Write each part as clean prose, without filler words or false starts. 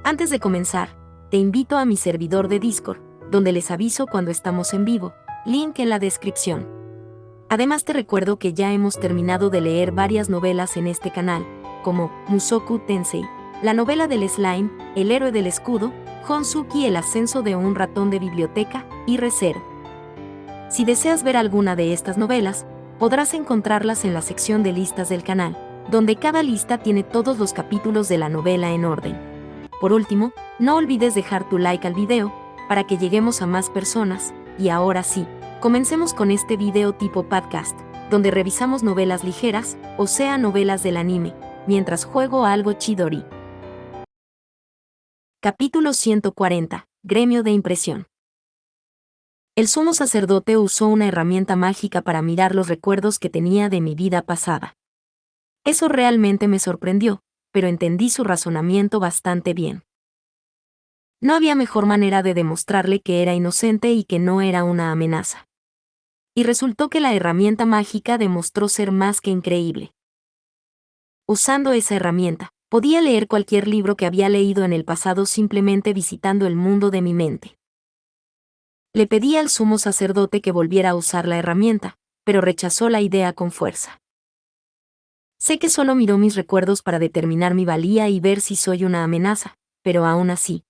Antes de comenzar, te invito a mi servidor de Discord, donde les aviso cuando estamos en vivo, link en la descripción. Además te recuerdo que ya hemos terminado de leer varias novelas en este canal, como Mushoku Tensei, la novela del slime, El héroe del escudo, Honsuki, el ascenso de un ratón de biblioteca, y Re:Zero. Si deseas ver alguna de estas novelas, podrás encontrarlas en la sección de listas del canal, donde cada lista tiene todos los capítulos de la novela en orden. Por último, no olvides dejar tu like al video, para que lleguemos a más personas, y ahora sí, comencemos con este video tipo podcast, donde revisamos novelas ligeras, o sea novelas del anime, mientras juego a algo chidori. Capítulo 140, Gremio de Impresión. El sumo sacerdote usó una herramienta mágica para mirar los recuerdos que tenía de mi vida pasada. Eso realmente me sorprendió, pero entendí su razonamiento bastante bien. No había mejor manera de demostrarle que era inocente y que no era una amenaza. Y resultó que la herramienta mágica demostró ser más que increíble. Usando esa herramienta, podía leer cualquier libro que había leído en el pasado simplemente visitando el mundo de mi mente. Le pedí al sumo sacerdote que volviera a usar la herramienta, pero rechazó la idea con fuerza. Sé que solo miró mis recuerdos para determinar mi valía y ver si soy una amenaza, pero aún así.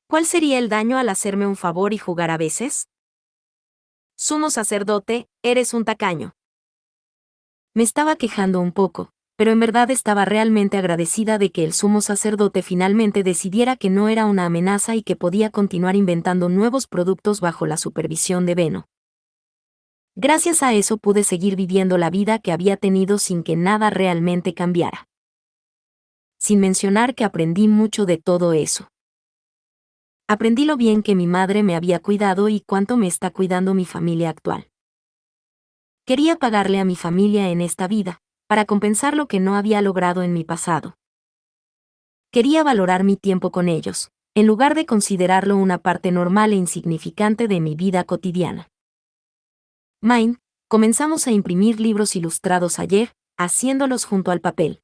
¿Cuál sería el daño al hacerme un favor y jugar a veces? Sumo sacerdote, eres un tacaño. Me estaba quejando un poco, pero en verdad estaba realmente agradecida de que el sumo sacerdote finalmente decidiera que no era una amenaza y que podía continuar inventando nuevos productos bajo la supervisión de Beno. Gracias a eso pude seguir viviendo la vida que había tenido sin que nada realmente cambiara. Sin mencionar que aprendí mucho de todo eso. Aprendí lo bien que mi madre me había cuidado y cuánto me está cuidando mi familia actual. Quería pagarle a mi familia en esta vida, para compensar lo que no había logrado en mi pasado. Quería valorar mi tiempo con ellos, en lugar de considerarlo una parte normal e insignificante de mi vida cotidiana. Mine, comenzamos a imprimir libros ilustrados ayer, haciéndolos junto al papel.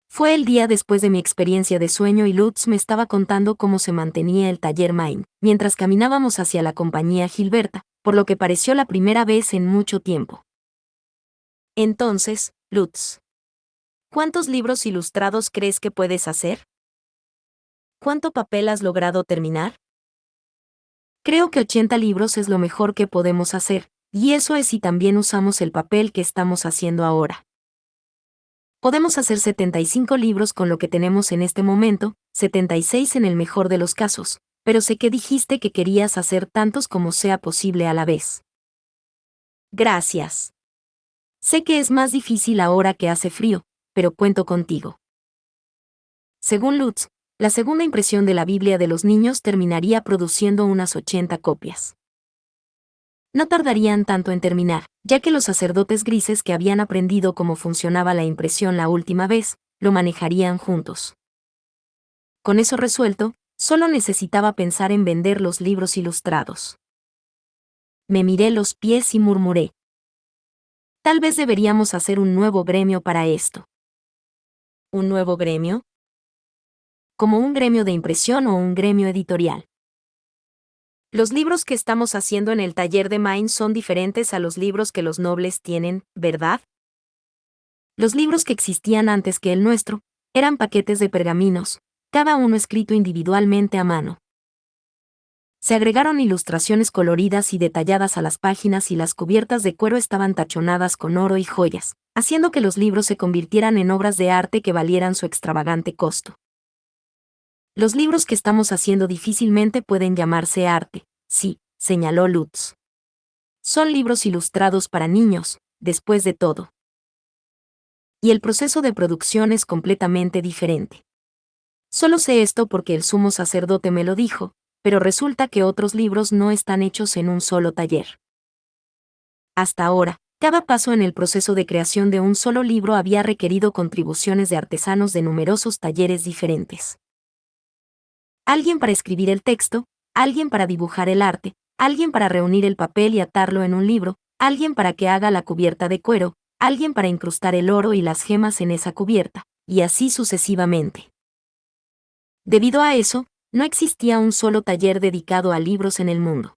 Fue el día después de mi experiencia de sueño y Lutz me estaba contando cómo se mantenía el taller Mine, mientras caminábamos hacia la compañía Gilberta, por lo que pareció la primera vez en mucho tiempo. Entonces, Lutz, ¿cuántos libros ilustrados crees que puedes hacer? ¿Cuánto papel has logrado terminar? Creo que 80 libros es lo mejor que podemos hacer, y eso es si también usamos el papel que estamos haciendo ahora. Podemos hacer 75 libros con lo que tenemos en este momento, 76 en el mejor de los casos, pero sé que dijiste que querías hacer tantos como sea posible a la vez. Gracias. Sé que es más difícil ahora que hace frío, pero cuento contigo. Según Lutz, la segunda impresión de la Biblia de los niños terminaría produciendo unas 80 copias. No tardarían tanto en terminar, ya que los sacerdotes grises que habían aprendido cómo funcionaba la impresión la última vez, lo manejarían juntos. Con eso resuelto, solo necesitaba pensar en vender los libros ilustrados. Me miré los pies y murmuré. Tal vez deberíamos hacer un nuevo gremio para esto. ¿Un nuevo gremio? ¿Como un gremio de impresión o un gremio editorial? Los libros que estamos haciendo en el taller de Mine son diferentes a los libros que los nobles tienen, ¿verdad? Los libros que existían antes que el nuestro, eran paquetes de pergaminos, cada uno escrito individualmente a mano. Se agregaron ilustraciones coloridas y detalladas a las páginas y las cubiertas de cuero estaban tachonadas con oro y joyas, haciendo que los libros se convirtieran en obras de arte que valieran su extravagante costo. Los libros que estamos haciendo difícilmente pueden llamarse arte, sí, señaló Lutz. Son libros ilustrados para niños, después de todo. Y el proceso de producción es completamente diferente. Solo sé esto porque el sumo sacerdote me lo dijo, pero resulta que otros libros no están hechos en un solo taller. Hasta ahora, cada paso en el proceso de creación de un solo libro había requerido contribuciones de artesanos de numerosos talleres diferentes. Alguien para escribir el texto, alguien para dibujar el arte, alguien para reunir el papel y atarlo en un libro, alguien para que haga la cubierta de cuero, alguien para incrustar el oro y las gemas en esa cubierta, y así sucesivamente. Debido a eso, no existía un solo taller dedicado a libros en el mundo.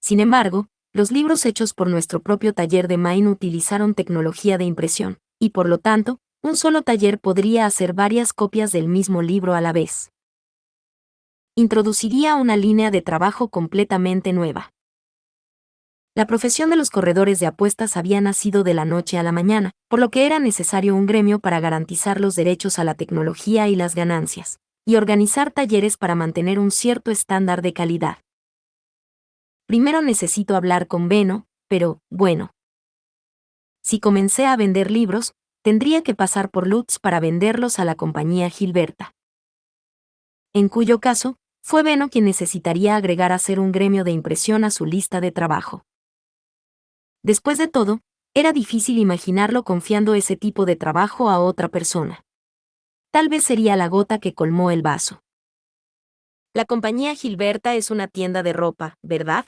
Sin embargo, los libros hechos por nuestro propio taller de Maine utilizaron tecnología de impresión, y por lo tanto, un solo taller podría hacer varias copias del mismo libro a la vez. Introduciría una línea de trabajo completamente nueva. La profesión de los corredores de apuestas había nacido de la noche a la mañana, por lo que era necesario un gremio para garantizar los derechos a la tecnología y las ganancias, y organizar talleres para mantener un cierto estándar de calidad. Primero necesito hablar con Benno, pero, bueno. Si comencé a vender libros, tendría que pasar por Lutz para venderlos a la compañía Gilberta. En cuyo caso, fue Benno quien necesitaría agregar hacer un gremio de impresión a su lista de trabajo. Después de todo, era difícil imaginarlo confiando ese tipo de trabajo a otra persona. Tal vez sería la gota que colmó el vaso. La compañía Gilberta es una tienda de ropa, ¿verdad?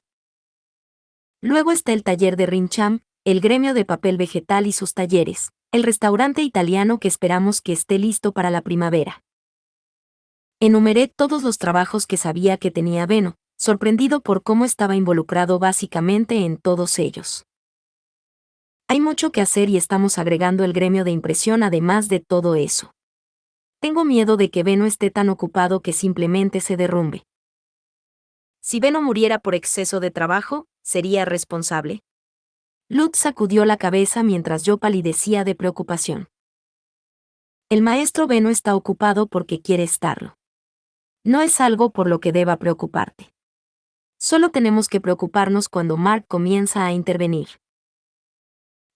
Luego está el taller de Rincham, el gremio de papel vegetal y sus talleres, el restaurante italiano que esperamos que esté listo para la primavera. Enumeré todos los trabajos que sabía que tenía Benno, sorprendido por cómo estaba involucrado básicamente en todos ellos. Hay mucho que hacer y estamos agregando el gremio de impresión además de todo eso. Tengo miedo de que Benno esté tan ocupado que simplemente se derrumbe. Si Benno muriera por exceso de trabajo, ¿sería responsable? Lutz sacudió la cabeza mientras yo palidecía de preocupación. El maestro Benno está ocupado porque quiere estarlo. No es algo por lo que deba preocuparte. Solo tenemos que preocuparnos cuando Mark comienza a intervenir.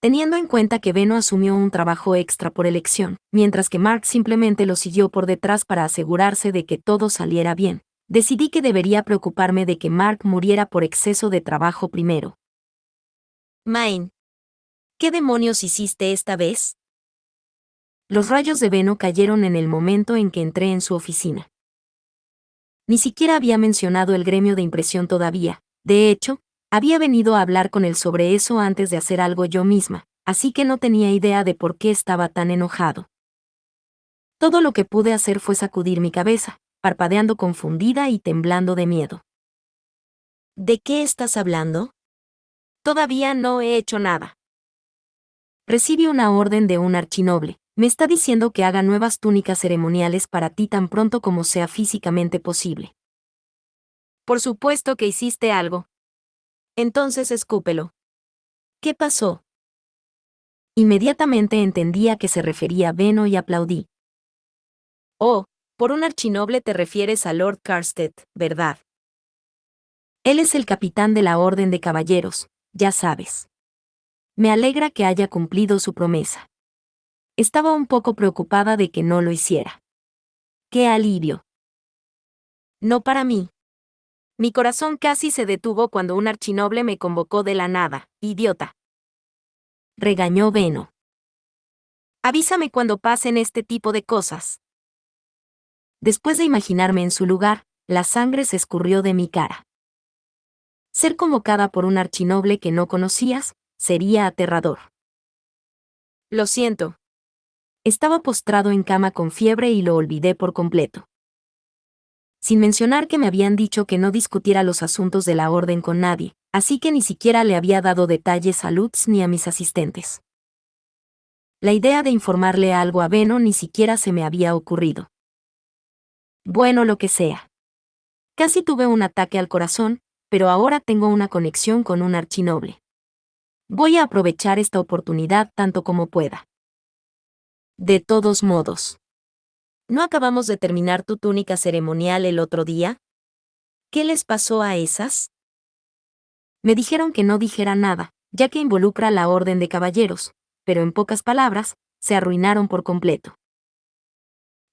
Teniendo en cuenta que Benno asumió un trabajo extra por elección, mientras que Mark simplemente lo siguió por detrás para asegurarse de que todo saliera bien, decidí que debería preocuparme de que Mark muriera por exceso de trabajo primero. Maine, ¿qué demonios hiciste esta vez? Los rayos de Benno cayeron en el momento en que entré en su oficina. Ni siquiera había mencionado el gremio de impresión todavía. De hecho, había venido a hablar con él sobre eso antes de hacer algo yo misma, así que no tenía idea de por qué estaba tan enojado. Todo lo que pude hacer fue sacudir mi cabeza, parpadeando confundida y temblando de miedo. ¿De qué estás hablando? Todavía no he hecho nada. Recibí una orden de un archinoble. Me está diciendo que haga nuevas túnicas ceremoniales para ti tan pronto como sea físicamente posible. Por supuesto que hiciste algo. Entonces escúpelo. ¿Qué pasó? Inmediatamente entendí a qué se refería Benno y aplaudí. Oh, por un archinoble te refieres a Lord Carstead, ¿verdad? Él es el capitán de la Orden de Caballeros, ya sabes. Me alegra que haya cumplido su promesa. Estaba un poco preocupada de que no lo hiciera. ¡Qué alivio! No para mí. Mi corazón casi se detuvo cuando un archinoble me convocó de la nada, idiota. Regañó Benno. Avísame cuando pasen este tipo de cosas. Después de imaginarme en su lugar, la sangre se escurrió de mi cara. Ser convocada por un archinoble que no conocías, sería aterrador. Lo siento. Estaba postrado en cama con fiebre y lo olvidé por completo. Sin mencionar que me habían dicho que no discutiera los asuntos de la orden con nadie, así que ni siquiera le había dado detalles a Lutz ni a mis asistentes. La idea de informarle algo a Benno ni siquiera se me había ocurrido. Bueno, lo que sea. Casi tuve un ataque al corazón, pero ahora tengo una conexión con un archinoble. Voy a aprovechar esta oportunidad tanto como pueda. De todos modos. ¿No acabamos de terminar tu túnica ceremonial el otro día? ¿Qué les pasó a esas? Me dijeron que no dijera nada, ya que involucra la Orden de Caballeros, pero en pocas palabras, se arruinaron por completo.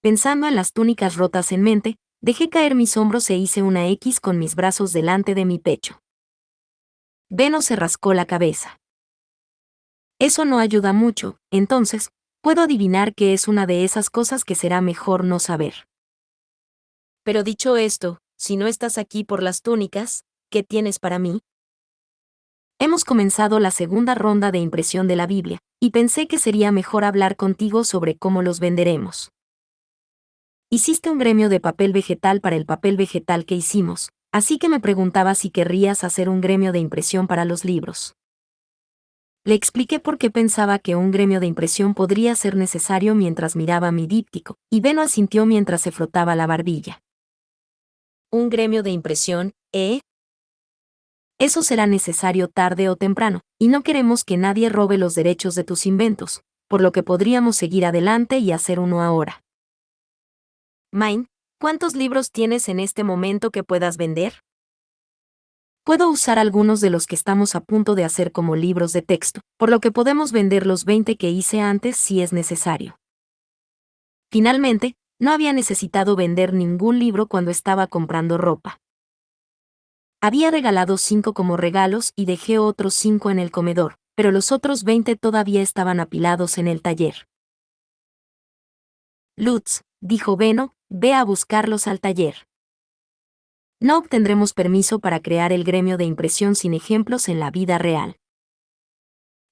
Pensando en las túnicas rotas en mente, dejé caer mis hombros e hice una X con mis brazos delante de mi pecho. Benno se rascó la cabeza. Eso no ayuda mucho, entonces, puedo adivinar que es una de esas cosas que será mejor no saber. Pero dicho esto, si no estás aquí por las túnicas, ¿qué tienes para mí? Hemos comenzado la segunda ronda de impresión de la Biblia, y pensé que sería mejor hablar contigo sobre cómo los venderemos. Hiciste un gremio de papel vegetal para el papel vegetal que hicimos, así que me preguntaba si querrías hacer un gremio de impresión para los libros. Le expliqué por qué pensaba que un gremio de impresión podría ser necesario mientras miraba mi díptico, y Beno asintió mientras se frotaba la barbilla. ¿Un gremio de impresión, eh? Eso será necesario tarde o temprano, y no queremos que nadie robe los derechos de tus inventos, por lo que podríamos seguir adelante y hacer uno ahora. Mine, ¿cuántos libros tienes en este momento que puedas vender? Puedo usar algunos de los que estamos a punto de hacer como libros de texto, por lo que podemos vender los 20 que hice antes si es necesario. Finalmente, no había necesitado vender ningún libro cuando estaba comprando ropa. Había regalado 5 como regalos y dejé otros 5 en el comedor, pero los otros 20 todavía estaban apilados en el taller. Lutz, dijo Beno, ve a buscarlos al taller. No obtendremos permiso para crear el gremio de impresión sin ejemplos en la vida real.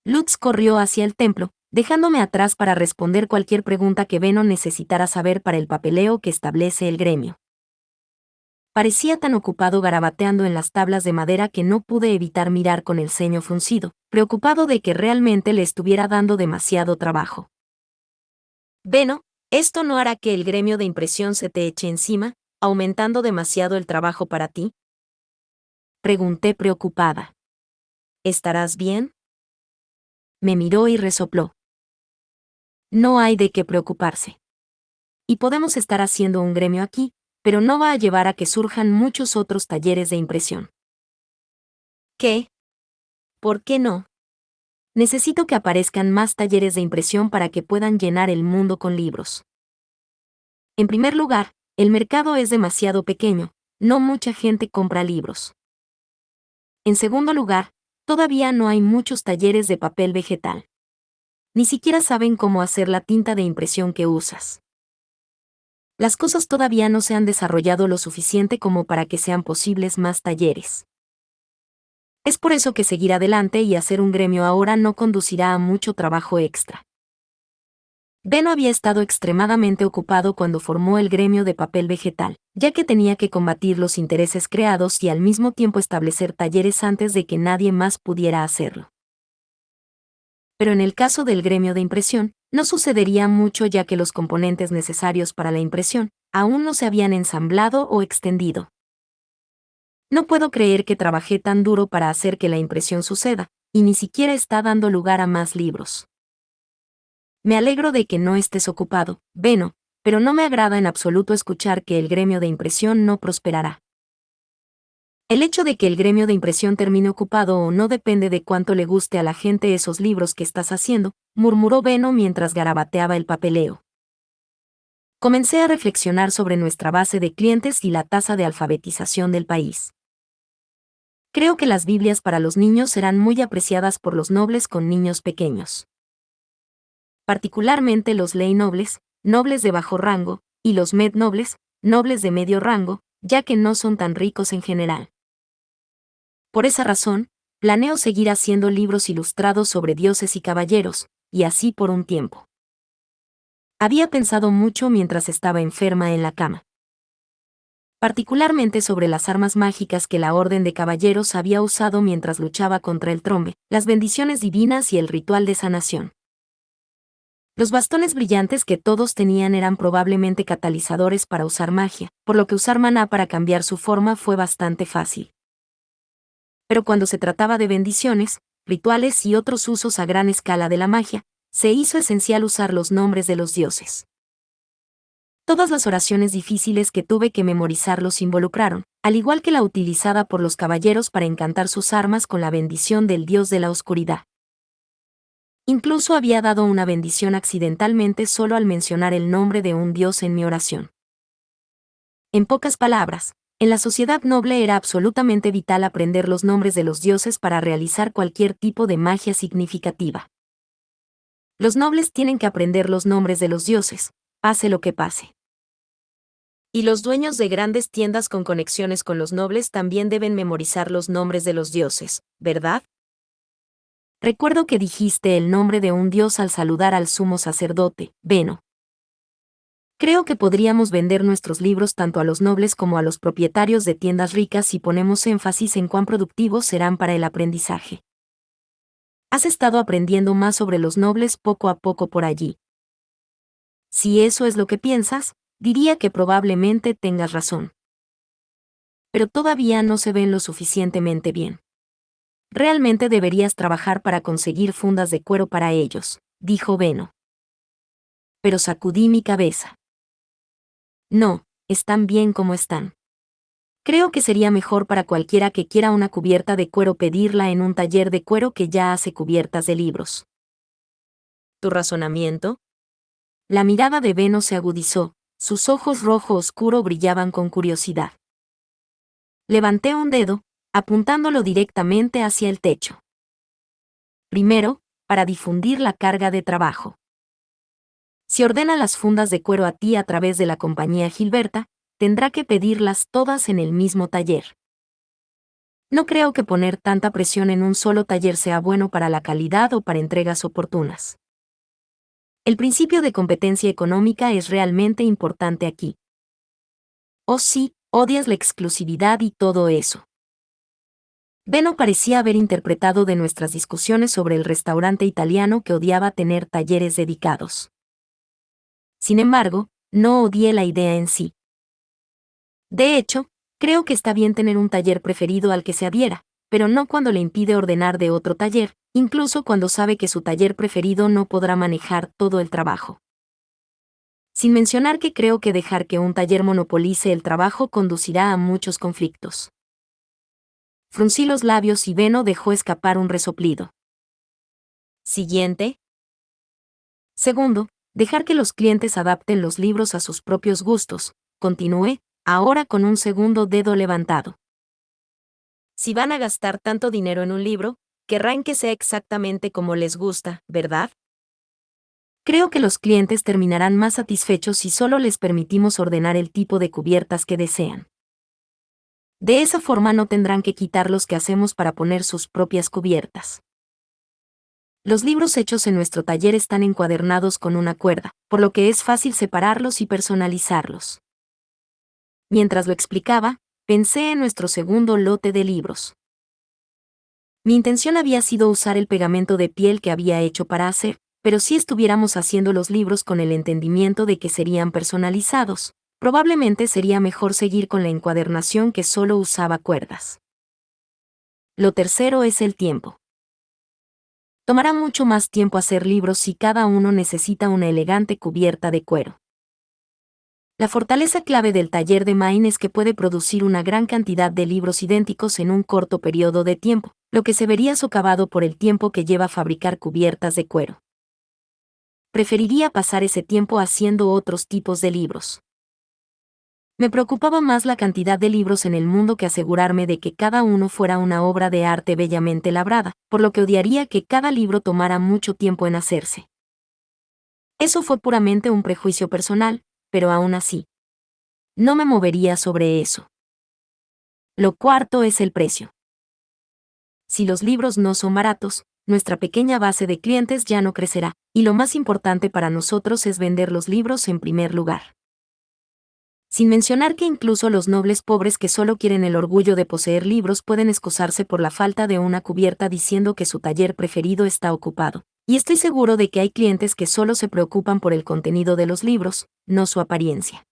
Lutz corrió hacia el templo, dejándome atrás para responder cualquier pregunta que Beno necesitara saber para el papeleo que establece el gremio. Parecía tan ocupado garabateando en las tablas de madera que no pude evitar mirar con el ceño fruncido, preocupado de que realmente le estuviera dando demasiado trabajo. Beno, ¿esto no hará que el gremio de impresión se te eche encima, aumentando demasiado el trabajo para ti? Pregunté preocupada. ¿Estarás bien? Me miró y resopló. No hay de qué preocuparse. Y podemos estar haciendo un gremio aquí, pero no va a llevar a que surjan muchos otros talleres de impresión. ¿Qué? ¿Por qué no? Necesito que aparezcan más talleres de impresión para que puedan llenar el mundo con libros. En primer lugar, el mercado es demasiado pequeño, no mucha gente compra libros. En segundo lugar, todavía no hay muchos talleres de papel vegetal. Ni siquiera saben cómo hacer la tinta de impresión que usas. Las cosas todavía no se han desarrollado lo suficiente como para que sean posibles más talleres. Es por eso que seguir adelante y hacer un gremio ahora no conducirá a mucho trabajo extra. Beno había estado extremadamente ocupado cuando formó el gremio de papel vegetal, ya que tenía que combatir los intereses creados y al mismo tiempo establecer talleres antes de que nadie más pudiera hacerlo. Pero en el caso del gremio de impresión, no sucedería mucho ya que los componentes necesarios para la impresión aún no se habían ensamblado o extendido. No puedo creer que trabajé tan duro para hacer que la impresión suceda, y ni siquiera está dando lugar a más libros. Me alegro de que no estés ocupado, Beno, pero no me agrada en absoluto escuchar que el gremio de impresión no prosperará. El hecho de que el gremio de impresión termine ocupado o no depende de cuánto le guste a la gente esos libros que estás haciendo, murmuró Beno mientras garabateaba el papeleo. Comencé a reflexionar sobre nuestra base de clientes y la tasa de alfabetización del país. Creo que las Biblias para los niños serán muy apreciadas por los nobles con niños pequeños. Particularmente los ley nobles, nobles de bajo rango, y los med nobles, nobles de medio rango, ya que no son tan ricos en general. Por esa razón, planeo seguir haciendo libros ilustrados sobre dioses y caballeros, y así por un tiempo. Había pensado mucho mientras estaba enferma en la cama. Particularmente sobre las armas mágicas que la Orden de Caballeros había usado mientras luchaba contra el trombe, las bendiciones divinas y el ritual de sanación. Los bastones brillantes que todos tenían eran probablemente catalizadores para usar magia, por lo que usar maná para cambiar su forma fue bastante fácil. Pero cuando se trataba de bendiciones, rituales y otros usos a gran escala de la magia, se hizo esencial usar los nombres de los dioses. Todas las oraciones difíciles que tuve que memorizar los involucraron, al igual que la utilizada por los caballeros para encantar sus armas con la bendición del dios de la oscuridad. Incluso había dado una bendición accidentalmente solo al mencionar el nombre de un dios en mi oración. En pocas palabras, en la sociedad noble era absolutamente vital aprender los nombres de los dioses para realizar cualquier tipo de magia significativa. Los nobles tienen que aprender los nombres de los dioses, pase lo que pase. Y los dueños de grandes tiendas con conexiones con los nobles también deben memorizar los nombres de los dioses, ¿verdad? Recuerdo que dijiste el nombre de un dios al saludar al sumo sacerdote, Beno. Creo que podríamos vender nuestros libros tanto a los nobles como a los propietarios de tiendas ricas si ponemos énfasis en cuán productivos serán para el aprendizaje. Has estado aprendiendo más sobre los nobles poco a poco por allí. Si eso es lo que piensas, diría que probablemente tengas razón. Pero todavía no se ven lo suficientemente bien. Realmente deberías trabajar para conseguir fundas de cuero para ellos, dijo Beno. Pero sacudí mi cabeza. No, están bien como están. Creo que sería mejor para cualquiera que quiera una cubierta de cuero pedirla en un taller de cuero que ya hace cubiertas de libros. ¿Tu razonamiento? La mirada de Beno se agudizó, sus ojos rojo oscuro brillaban con curiosidad. Levanté un dedo, apuntándolo directamente hacia el techo. Primero, para difundir la carga de trabajo. Si ordena las fundas de cuero a ti a través de la compañía Gilberta, tendrá que pedirlas todas en el mismo taller. No creo que poner tanta presión en un solo taller sea bueno para la calidad o para entregas oportunas. El principio de competencia económica es realmente importante aquí. Oh sí, odias la exclusividad y todo eso. Beno parecía haber interpretado de nuestras discusiones sobre el restaurante italiano que odiaba tener talleres dedicados. Sin embargo, no odié la idea en sí. De hecho, creo que está bien tener un taller preferido al que se adhiera, pero no cuando le impide ordenar de otro taller, incluso cuando sabe que su taller preferido no podrá manejar todo el trabajo. Sin mencionar que creo que dejar que un taller monopolice el trabajo conducirá a muchos conflictos. Fruncí los labios y Beno dejó escapar un resoplido. Siguiente. Segundo, dejar que los clientes adapten los libros a sus propios gustos, continué, ahora con un segundo dedo levantado. Si van a gastar tanto dinero en un libro, querrán que sea exactamente como les gusta, ¿verdad? Creo que los clientes terminarán más satisfechos si solo les permitimos ordenar el tipo de cubiertas que desean. De esa forma no tendrán que quitar los que hacemos para poner sus propias cubiertas. Los libros hechos en nuestro taller están encuadernados con una cuerda, por lo que es fácil separarlos y personalizarlos. Mientras lo explicaba, pensé en nuestro segundo lote de libros. Mi intención había sido usar el pegamento de piel que había hecho para hacer, pero si estuviéramos haciendo los libros con el entendimiento de que serían personalizados, probablemente sería mejor seguir con la encuadernación que solo usaba cuerdas. Lo tercero es el tiempo. Tomará mucho más tiempo hacer libros si cada uno necesita una elegante cubierta de cuero. La fortaleza clave del taller de Maine es que puede producir una gran cantidad de libros idénticos en un corto periodo de tiempo, lo que se vería socavado por el tiempo que lleva fabricar cubiertas de cuero. Preferiría pasar ese tiempo haciendo otros tipos de libros. Me preocupaba más la cantidad de libros en el mundo que asegurarme de que cada uno fuera una obra de arte bellamente labrada, por lo que odiaría que cada libro tomara mucho tiempo en hacerse. Eso fue puramente un prejuicio personal, pero aún así, no me movería sobre eso. Lo cuarto es el precio. Si los libros no son baratos, nuestra pequeña base de clientes ya no crecerá, y lo más importante para nosotros es vender los libros en primer lugar. Sin mencionar que incluso los nobles pobres que solo quieren el orgullo de poseer libros pueden excusarse por la falta de una cubierta diciendo que su taller preferido está ocupado. Y estoy seguro de que hay clientes que solo se preocupan por el contenido de los libros, no su apariencia.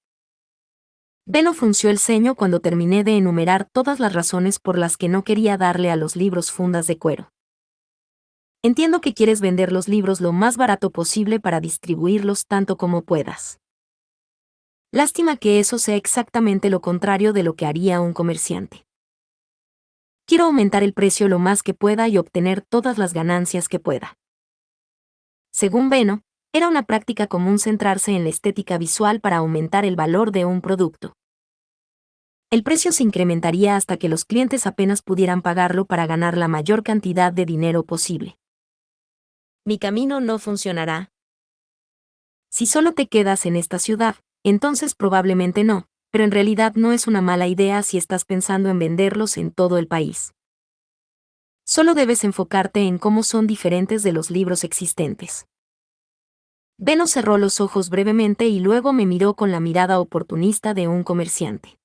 Beno frunció el ceño cuando terminé de enumerar todas las razones por las que no quería darle a los libros fundas de cuero. Entiendo que quieres vender los libros lo más barato posible para distribuirlos tanto como puedas. Lástima que eso sea exactamente lo contrario de lo que haría un comerciante. Quiero aumentar el precio lo más que pueda y obtener todas las ganancias que pueda. Según Beno, era una práctica común centrarse en la estética visual para aumentar el valor de un producto. El precio se incrementaría hasta que los clientes apenas pudieran pagarlo para ganar la mayor cantidad de dinero posible. Mi camino no funcionará. Si solo te quedas en esta ciudad, entonces probablemente no, pero en realidad no es una mala idea si estás pensando en venderlos en todo el país. Solo debes enfocarte en cómo son diferentes de los libros existentes. Beno cerró los ojos brevemente y luego me miró con la mirada oportunista de un comerciante.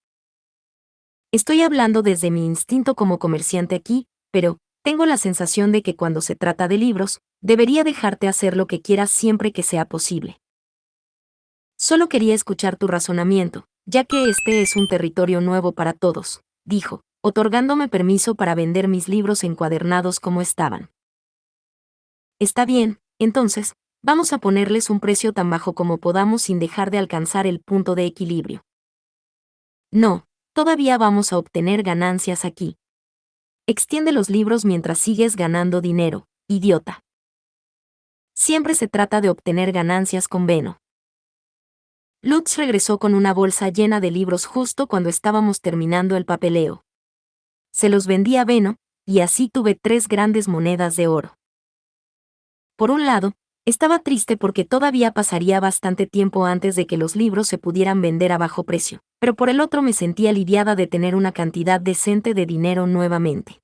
Estoy hablando desde mi instinto como comerciante aquí, pero tengo la sensación de que cuando se trata de libros, debería dejarte hacer lo que quieras siempre que sea posible. Solo quería escuchar tu razonamiento, ya que este es un territorio nuevo para todos, dijo, otorgándome permiso para vender mis libros encuadernados como estaban. Está bien, entonces, vamos a ponerles un precio tan bajo como podamos sin dejar de alcanzar el punto de equilibrio. No, todavía vamos a obtener ganancias aquí. Extiende los libros mientras sigues ganando dinero, idiota. Siempre se trata de obtener ganancias con Beno. Lutz regresó con una bolsa llena de libros justo cuando estábamos terminando el papeleo. Se los vendí a Beno, y así tuve 3 grandes monedas de oro. Por un lado, estaba triste porque todavía pasaría bastante tiempo antes de que los libros se pudieran vender a bajo precio, pero por el otro me sentía aliviada de tener una cantidad decente de dinero nuevamente.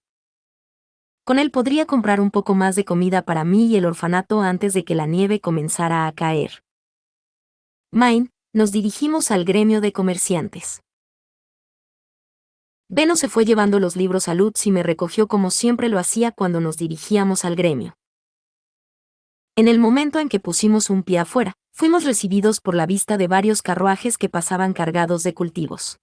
Con él podría comprar un poco más de comida para mí y el orfanato antes de que la nieve comenzara a caer. Main, nos dirigimos al gremio de comerciantes. Beno se fue llevando los libros a Lutz y me recogió como siempre lo hacía cuando nos dirigíamos al gremio. En el momento en que pusimos un pie afuera, fuimos recibidos por la vista de varios carruajes que pasaban cargados de cultivos.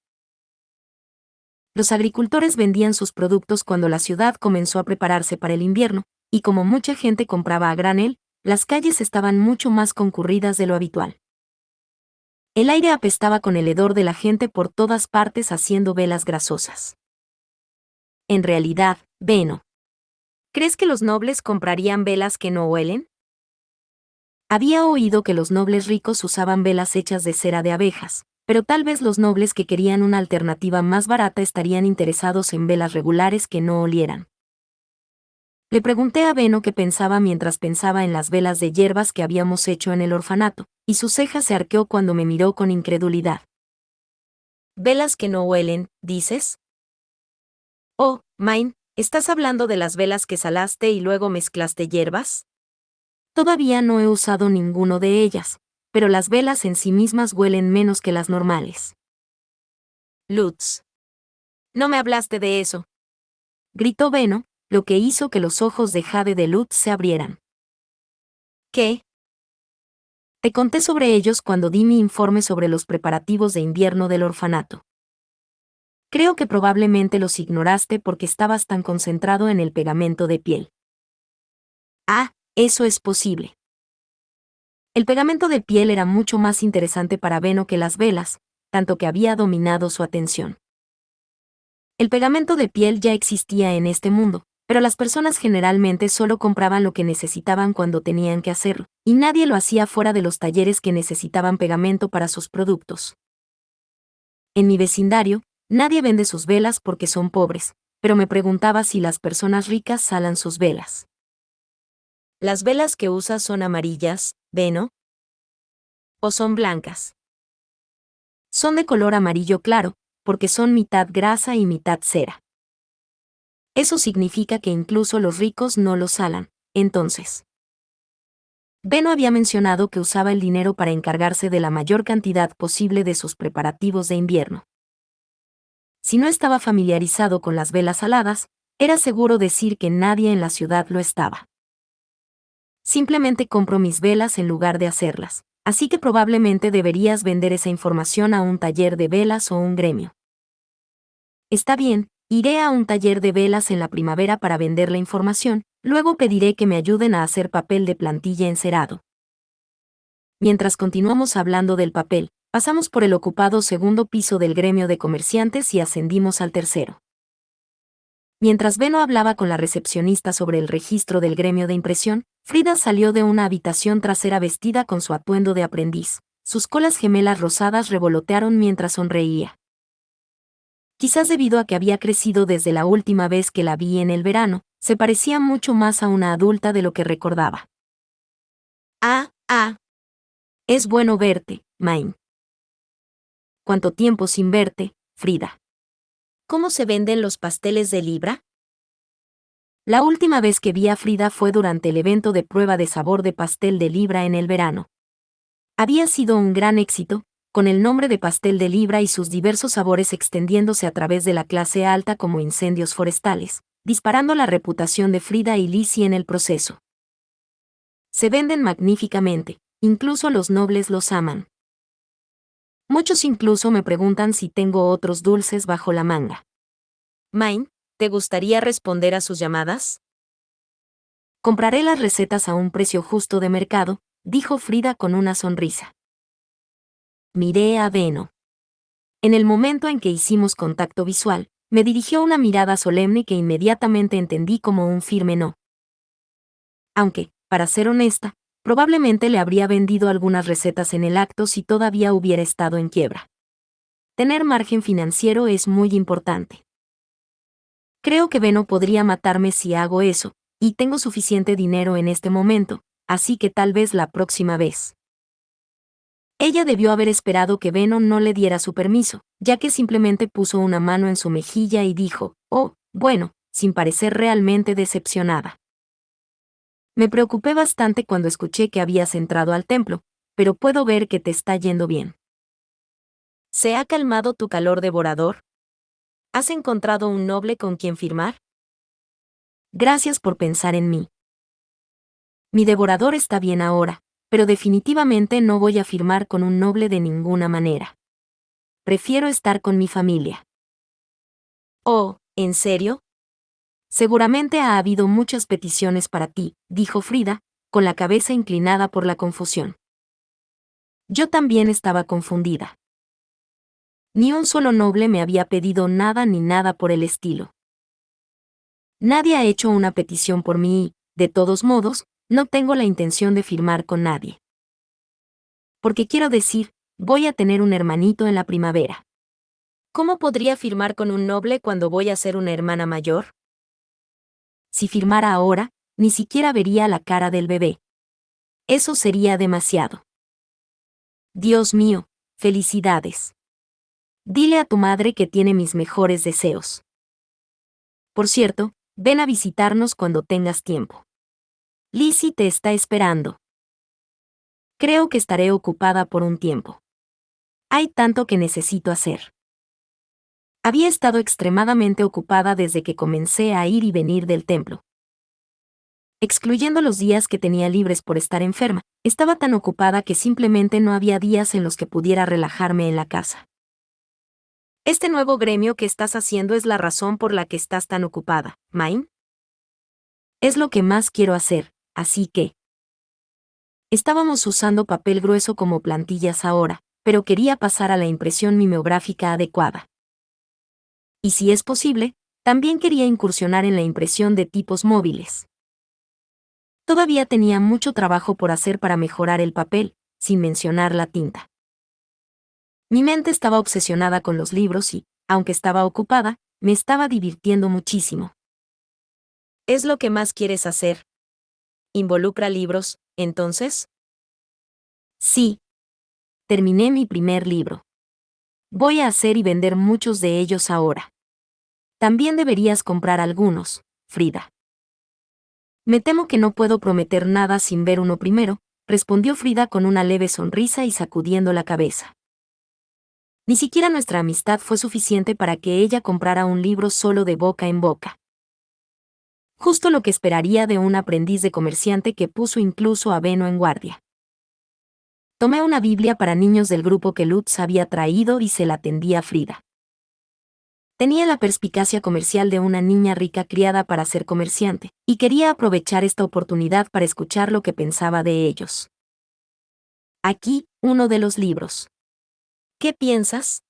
Los agricultores vendían sus productos cuando la ciudad comenzó a prepararse para el invierno, y como mucha gente compraba a granel, las calles estaban mucho más concurridas de lo habitual. El aire apestaba con el hedor de la gente por todas partes haciendo velas grasosas. En realidad, Beno, ¿crees que los nobles comprarían velas que no huelen? Había oído que los nobles ricos usaban velas hechas de cera de abejas, pero tal vez los nobles que querían una alternativa más barata estarían interesados en velas regulares que no olieran. Le pregunté a Beno qué pensaba mientras pensaba en las velas de hierbas que habíamos hecho en el orfanato, y su ceja se arqueó cuando me miró con incredulidad. ¿Velas que no huelen, dices? Oh, Main, ¿estás hablando de las velas que salaste y luego mezclaste hierbas? Todavía no he usado ninguno de ellas, pero las velas en sí mismas huelen menos que las normales. Lutz. No me hablaste de eso. Gritó Beno, lo que hizo que los ojos de Jade de Lutz se abrieran. ¿Qué? Te conté sobre ellos cuando di mi informe sobre los preparativos de invierno del orfanato. Creo que probablemente los ignoraste porque estabas tan concentrado en el pegamento de piel. Ah, eso es posible. El pegamento de piel era mucho más interesante para Beno que las velas, tanto que había dominado su atención. El pegamento de piel ya existía en este mundo, pero las personas generalmente solo compraban lo que necesitaban cuando tenían que hacerlo, y nadie lo hacía fuera de los talleres que necesitaban pegamento para sus productos. En mi vecindario, nadie vende sus velas porque son pobres, pero me preguntaba si las personas ricas salan sus velas. ¿Las velas que usas son amarillas, Beno? ¿O son blancas? Son de color amarillo claro, porque son mitad grasa y mitad cera. Eso significa que incluso los ricos no los salan, entonces. Beno había mencionado que usaba el dinero para encargarse de la mayor cantidad posible de sus preparativos de invierno. Si no estaba familiarizado con las velas saladas, era seguro decir que nadie en la ciudad lo estaba. Simplemente compro mis velas en lugar de hacerlas, así que probablemente deberías vender esa información a un taller de velas o un gremio. Está bien, iré a un taller de velas en la primavera para vender la información, luego pediré que me ayuden a hacer papel de plantilla encerado. Mientras continuamos hablando del papel, pasamos por el ocupado segundo piso del gremio de comerciantes y ascendimos al tercero. Mientras Beno hablaba con la recepcionista sobre el registro del gremio de impresión, Frida salió de una habitación trasera vestida con su atuendo de aprendiz. Sus colas gemelas rosadas revolotearon mientras sonreía. Quizás debido a que había crecido desde la última vez que la vi en el verano, se parecía mucho más a una adulta de lo que recordaba. Es bueno verte, Main. ¿Cuánto tiempo sin verte, Frida? ¿Cómo se venden los pasteles de libra? La última vez que vi a Frida fue durante el evento de prueba de sabor de pastel de libra en el verano. Había sido un gran éxito, con el nombre de pastel de libra y sus diversos sabores extendiéndose a través de la clase alta como incendios forestales, disparando la reputación de Frida y Lizzie en el proceso. Se venden magníficamente, incluso los nobles los aman. Muchos incluso me preguntan si tengo otros dulces bajo la manga. Mine, ¿te gustaría responder a sus llamadas? Compraré las recetas a un precio justo de mercado, dijo Frida con una sonrisa. Miré a Benno. En el momento en que hicimos contacto visual, me dirigió una mirada solemne que inmediatamente entendí como un firme no. Aunque, para ser honesta, probablemente le habría vendido algunas recetas en el acto si todavía hubiera estado en quiebra. Tener margen financiero es muy importante. Creo que Benno podría matarme si hago eso, y tengo suficiente dinero en este momento, así que tal vez la próxima vez. Ella debió haber esperado que Benno no le diera su permiso, ya que simplemente puso una mano en su mejilla y dijo, «Oh, bueno», sin parecer realmente decepcionada. Me preocupé bastante cuando escuché que habías entrado al templo, pero puedo ver que te está yendo bien. ¿Se ha calmado tu calor devorador? ¿Has encontrado un noble con quien firmar? Gracias por pensar en mí. Mi devorador está bien ahora, pero definitivamente no voy a firmar con un noble de ninguna manera. Prefiero estar con mi familia. Oh, ¿en serio? Seguramente ha habido muchas peticiones para ti, dijo Frida, con la cabeza inclinada por la confusión. Yo también estaba confundida. Ni un solo noble me había pedido nada ni nada por el estilo. Nadie ha hecho una petición por mí y, de todos modos, no tengo la intención de firmar con nadie. Porque quiero decir, voy a tener un hermanito en la primavera. ¿Cómo podría firmar con un noble cuando voy a ser una hermana mayor? Si firmara ahora, ni siquiera vería la cara del bebé. Eso sería demasiado. Dios mío, felicidades. Dile a tu madre que tiene mis mejores deseos. Por cierto, ven a visitarnos cuando tengas tiempo. Lizzie te está esperando. Creo que estaré ocupada por un tiempo. Hay tanto que necesito hacer. Había estado extremadamente ocupada desde que comencé a ir y venir del templo. Excluyendo los días que tenía libres por estar enferma, estaba tan ocupada que simplemente no había días en los que pudiera relajarme en la casa. Este nuevo gremio que estás haciendo es la razón por la que estás tan ocupada, Mine. Es lo que más quiero hacer, así que... Estábamos usando papel grueso como plantillas ahora, pero quería pasar a la impresión mimeográfica adecuada. Y si es posible, también quería incursionar en la impresión de tipos móviles. Todavía tenía mucho trabajo por hacer para mejorar el papel, sin mencionar la tinta. Mi mente estaba obsesionada con los libros y, aunque estaba ocupada, me estaba divirtiendo muchísimo. ¿Es lo que más quieres hacer? ¿Involucra libros, entonces? Sí. Terminé mi primer libro. Voy a hacer y vender muchos de ellos ahora. También deberías comprar algunos, Frida. Me temo que no puedo prometer nada sin ver uno primero, respondió Frida con una leve sonrisa y sacudiendo la cabeza. Ni siquiera nuestra amistad fue suficiente para que ella comprara un libro solo de boca en boca. Justo lo que esperaría de un aprendiz de comerciante que puso incluso a Benno en guardia. Tomé una Biblia para niños del grupo que Lutz había traído y se la tendí a Frida. Tenía la perspicacia comercial de una niña rica criada para ser comerciante, y quería aprovechar esta oportunidad para escuchar lo que pensaba de ellos. Aquí, uno de los libros. ¿Qué piensas?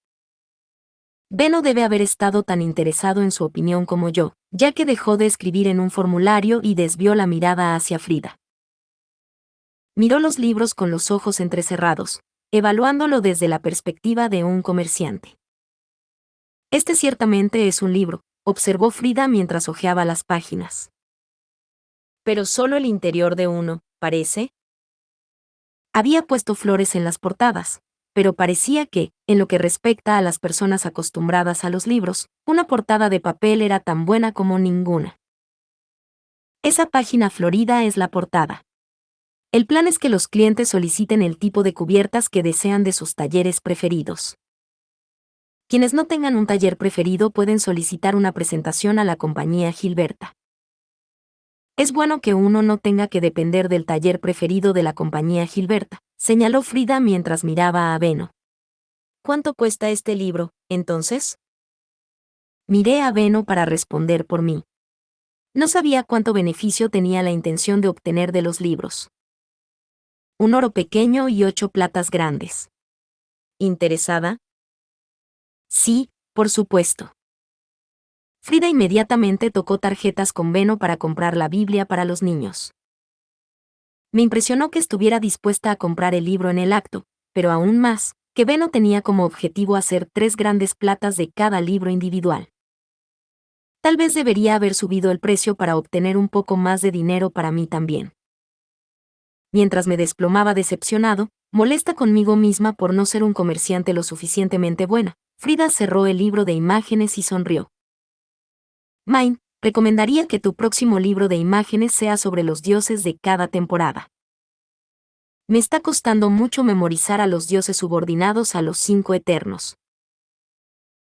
Benno debe haber estado tan interesado en su opinión como yo, ya que dejó de escribir en un formulario y desvió la mirada hacia Frida. Miró los libros con los ojos entrecerrados, evaluándolo desde la perspectiva de un comerciante. Este ciertamente es un libro, observó Frida mientras hojeaba las páginas. Pero solo el interior de uno, ¿parece? Había puesto flores en las portadas, pero parecía que, en lo que respecta a las personas acostumbradas a los libros, una portada de papel era tan buena como ninguna. Esa página florida es la portada. El plan es que los clientes soliciten el tipo de cubiertas que desean de sus talleres preferidos. Quienes no tengan un taller preferido pueden solicitar una presentación a la compañía Gilberta. Es bueno que uno no tenga que depender del taller preferido de la compañía Gilberta, señaló Frida mientras miraba a Beno. ¿Cuánto cuesta este libro, entonces? Miré a Beno para responder por mí. No sabía cuánto beneficio tenía la intención de obtener de los libros. 1 oro pequeño y 8 platas grandes. ¿Interesada? Sí, por supuesto. Frida inmediatamente tocó tarjetas con Beno para comprar la Biblia para los niños. Me impresionó que estuviera dispuesta a comprar el libro en el acto, pero aún más, que Beno tenía como objetivo hacer 3 grandes platas de cada libro individual. Tal vez debería haber subido el precio para obtener un poco más de dinero para mí también. Mientras me desplomaba decepcionado, molesta conmigo misma por no ser un comerciante lo suficientemente buena, Frida cerró el libro de imágenes y sonrió. Mine, recomendaría que tu próximo libro de imágenes sea sobre los dioses de cada temporada. Me está costando mucho memorizar a los dioses subordinados a los 5 eternos.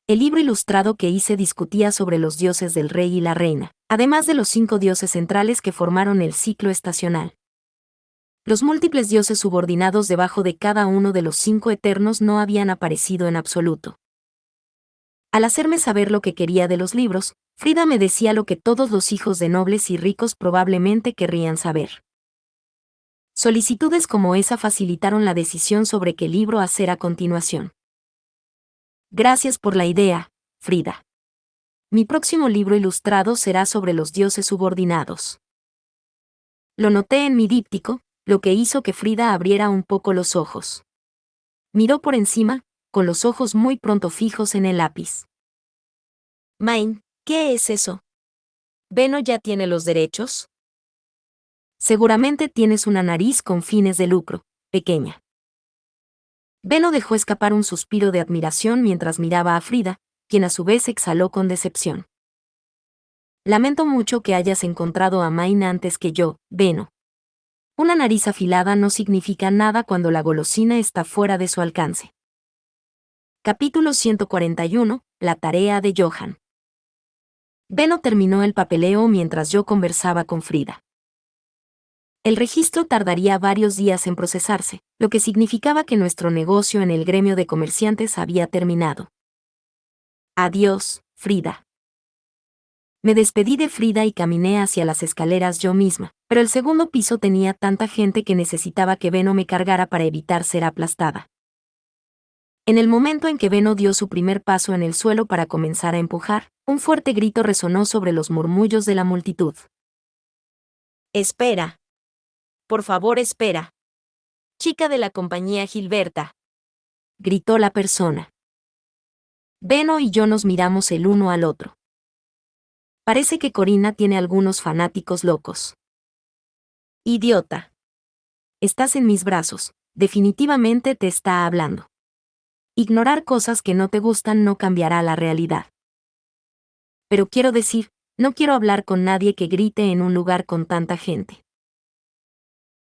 El libro ilustrado que hice discutía sobre los dioses del rey y la reina, además de los 5 dioses centrales que formaron el ciclo estacional. Los múltiples dioses subordinados debajo de cada uno de los 5 eternos no habían aparecido en absoluto. Al hacerme saber lo que quería de los libros, Frida me decía lo que todos los hijos de nobles y ricos probablemente querrían saber. Solicitudes como esa facilitaron la decisión sobre qué libro hacer a continuación. Gracias por la idea, Frida. Mi próximo libro ilustrado será sobre los dioses subordinados. Lo noté en mi díptico, lo que hizo que Frida abriera un poco los ojos. Miró por encima, con los ojos muy pronto fijos en el lápiz. Mine, ¿qué es eso? ¿Beno ya tiene los derechos? Seguramente tienes una nariz con fines de lucro, pequeña. Beno dejó escapar un suspiro de admiración mientras miraba a Frida, quien a su vez exhaló con decepción. Lamento mucho que hayas encontrado a Mine antes que yo, Beno. Una nariz afilada no significa nada cuando la golosina está fuera de su alcance. Capítulo 141, La tarea de Johan. Beno terminó el papeleo mientras yo conversaba con Frida. El registro tardaría varios días en procesarse, lo que significaba que nuestro negocio en el gremio de comerciantes había terminado. Adiós, Frida. Me despedí de Frida y caminé hacia las escaleras yo misma, pero el segundo piso tenía tanta gente que necesitaba que Beno me cargara para evitar ser aplastada. En el momento en que Beno dio su primer paso en el suelo para comenzar a empujar, un fuerte grito resonó sobre los murmullos de la multitud. Espera. Por favor, espera. Chica de la compañía Gilberta. Gritó la persona. Beno y yo nos miramos el uno al otro. Parece que Corina tiene algunos fanáticos locos. Idiota. Estás en mis brazos, definitivamente te está hablando. Ignorar cosas que no te gustan no cambiará la realidad. Pero quiero decir, no quiero hablar con nadie que grite en un lugar con tanta gente.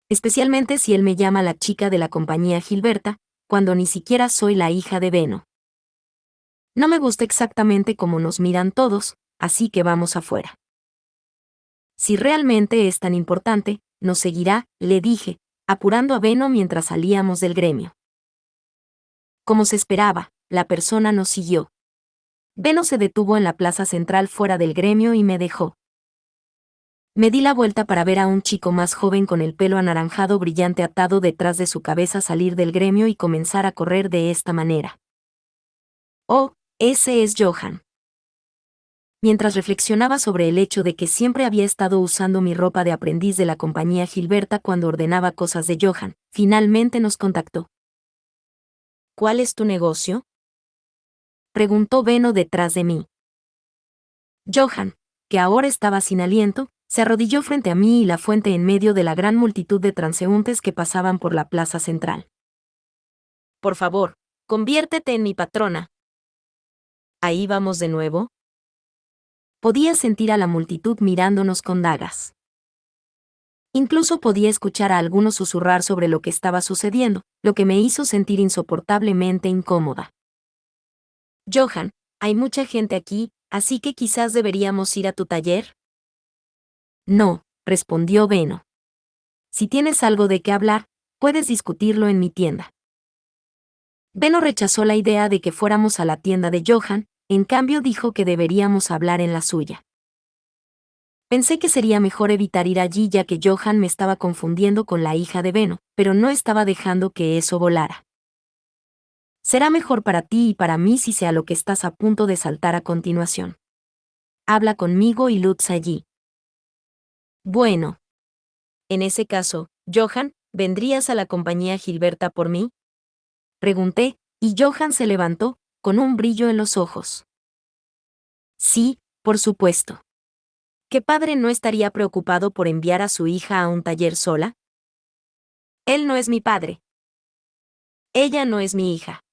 Especialmente si él me llama la chica de la compañía Gilberta, cuando ni siquiera soy la hija de Beno. No me gusta exactamente cómo nos miran todos, así que vamos afuera. Si realmente es tan importante, nos seguirá, le dije, apurando a Beno mientras salíamos del gremio. Como se esperaba, la persona nos siguió. Beno se detuvo en la plaza central fuera del gremio y me dejó. Me di la vuelta para ver a un chico más joven con el pelo anaranjado brillante atado detrás de su cabeza salir del gremio y comenzar a correr de esta manera. Oh, ese es Johan. Mientras reflexionaba sobre el hecho de que siempre había estado usando mi ropa de aprendiz de la compañía Gilberta cuando ordenaba cosas de Johan, finalmente nos contactó. ¿Cuál es tu negocio? Preguntó Beno detrás de mí. Johan, que ahora estaba sin aliento, se arrodilló frente a mí y la fuente en medio de la gran multitud de transeúntes que pasaban por la plaza central. Por favor, conviértete en mi patrona. ¿Ahí vamos de nuevo? Podía sentir a la multitud mirándonos con dagas. Incluso podía escuchar a algunos susurrar sobre lo que estaba sucediendo, lo que me hizo sentir insoportablemente incómoda. Johan, hay mucha gente aquí, así que quizás deberíamos ir a tu taller. No, respondió Beno. Si tienes algo de qué hablar, puedes discutirlo en mi tienda. Beno rechazó la idea de que fuéramos a la tienda de Johan, en cambio dijo que deberíamos hablar en la suya. Pensé que sería mejor evitar ir allí ya que Johan me estaba confundiendo con la hija de Beno, pero no estaba dejando que eso volara. Será mejor para ti y para mí si sea lo que estás a punto de saltar a continuación. Habla conmigo y Lutz allí. Bueno. En ese caso, Johan, ¿vendrías a la compañía Gilberta por mí? Pregunté, y Johan se levantó, con un brillo en los ojos. Sí, por supuesto. ¿Qué padre no estaría preocupado por enviar a su hija a un taller sola? Él no es mi padre. Ella no es mi hija.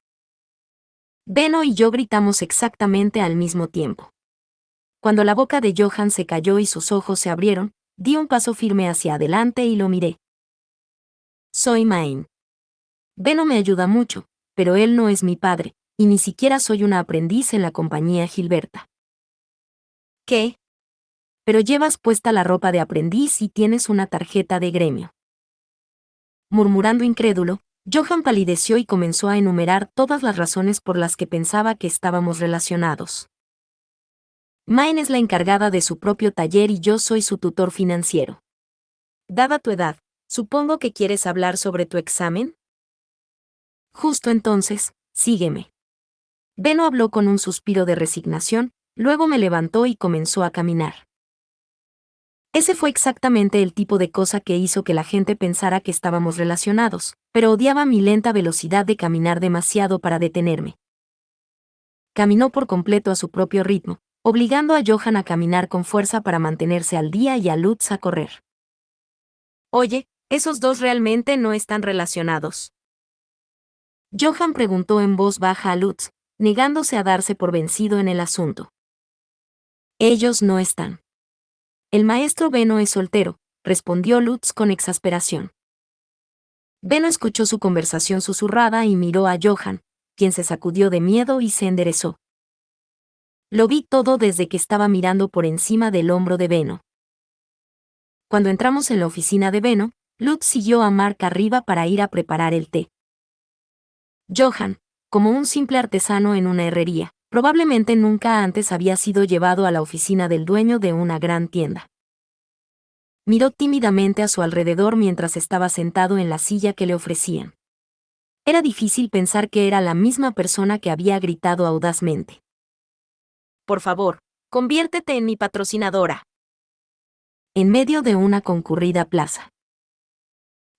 Beno y yo gritamos exactamente al mismo tiempo. Cuando la boca de Johan se cayó y sus ojos se abrieron, di un paso firme hacia adelante y lo miré. Soy Maine. Beno me ayuda mucho, pero él no es mi padre, y ni siquiera soy una aprendiz en la compañía Gilberta. ¿Qué? Pero llevas puesta la ropa de aprendiz y tienes una tarjeta de gremio. Murmurando incrédulo, Johan palideció y comenzó a enumerar todas las razones por las que pensaba que estábamos relacionados. Maine es la encargada de su propio taller y yo soy su tutor financiero. Dada tu edad, supongo que quieres hablar sobre tu examen. Justo entonces, sígueme. Beno habló con un suspiro de resignación, luego me levantó y comenzó a caminar. Ese fue exactamente el tipo de cosa que hizo que la gente pensara que estábamos relacionados, pero odiaba mi lenta velocidad de caminar demasiado para detenerme. Caminó por completo a su propio ritmo, obligando a Johan a caminar con fuerza para mantenerse al día y a Lutz a correr. Oye, esos dos realmente no están relacionados. Johan preguntó en voz baja a Lutz, negándose a darse por vencido en el asunto. Ellos no están. El maestro Beno es soltero, respondió Lutz con exasperación. Beno escuchó su conversación susurrada y miró a Johan, quien se sacudió de miedo y se enderezó. Lo vi todo desde que estaba mirando por encima del hombro de Beno. Cuando entramos en la oficina de Beno, Lutz siguió a Mark arriba para ir a preparar el té. Johan, como un simple artesano en una herrería, probablemente nunca antes había sido llevado a la oficina del dueño de una gran tienda. Miró tímidamente a su alrededor mientras estaba sentado en la silla que le ofrecían. Era difícil pensar que era la misma persona que había gritado audazmente. Por favor, conviértete en mi patrocinadora. En medio de una concurrida plaza.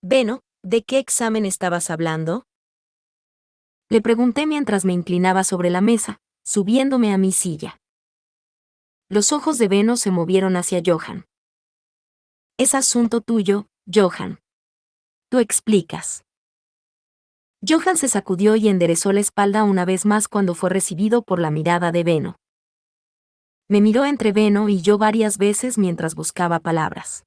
Beno, ¿de qué examen estabas hablando? Le pregunté mientras me inclinaba sobre la mesa, subiéndome a mi silla. Los ojos de Beno se movieron hacia Johan. Es asunto tuyo, Johan. Tú explicas. Johan se sacudió y enderezó la espalda una vez más cuando fue recibido por la mirada de Beno. Me miró entre Beno y yo varias veces mientras buscaba palabras.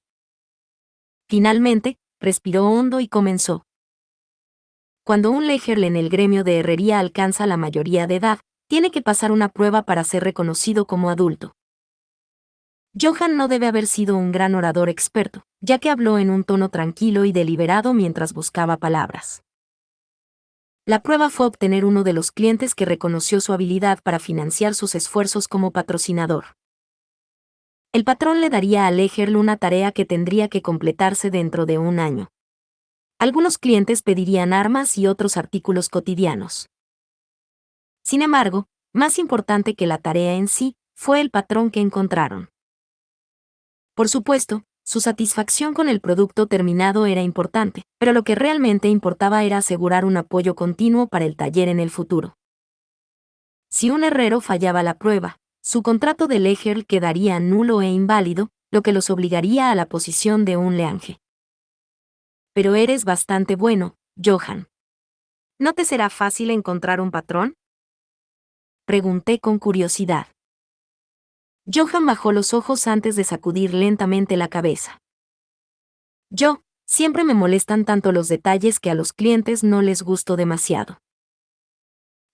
Finalmente, respiró hondo y comenzó. Cuando un Legerle en el gremio de herrería alcanza la mayoría de edad, tiene que pasar una prueba para ser reconocido como adulto. Johan no debe haber sido un gran orador experto, ya que habló en un tono tranquilo y deliberado mientras buscaba palabras. La prueba fue obtener uno de los clientes que reconoció su habilidad para financiar sus esfuerzos como patrocinador. El patrón le daría a Legerle una tarea que tendría que completarse dentro de un año. Algunos clientes pedirían armas y otros artículos cotidianos. Sin embargo, más importante que la tarea en sí, fue el patrón que encontraron. Por supuesto, su satisfacción con el producto terminado era importante, pero lo que realmente importaba era asegurar un apoyo continuo para el taller en el futuro. Si un herrero fallaba la prueba, su contrato de Legerle quedaría nulo e inválido, lo que los obligaría a la posición de un leanje. Pero eres bastante bueno, Johan. ¿No te será fácil encontrar un patrón? Pregunté con curiosidad. Johan bajó los ojos antes de sacudir lentamente la cabeza. Siempre me molestan tanto los detalles que a los clientes no les gusto demasiado.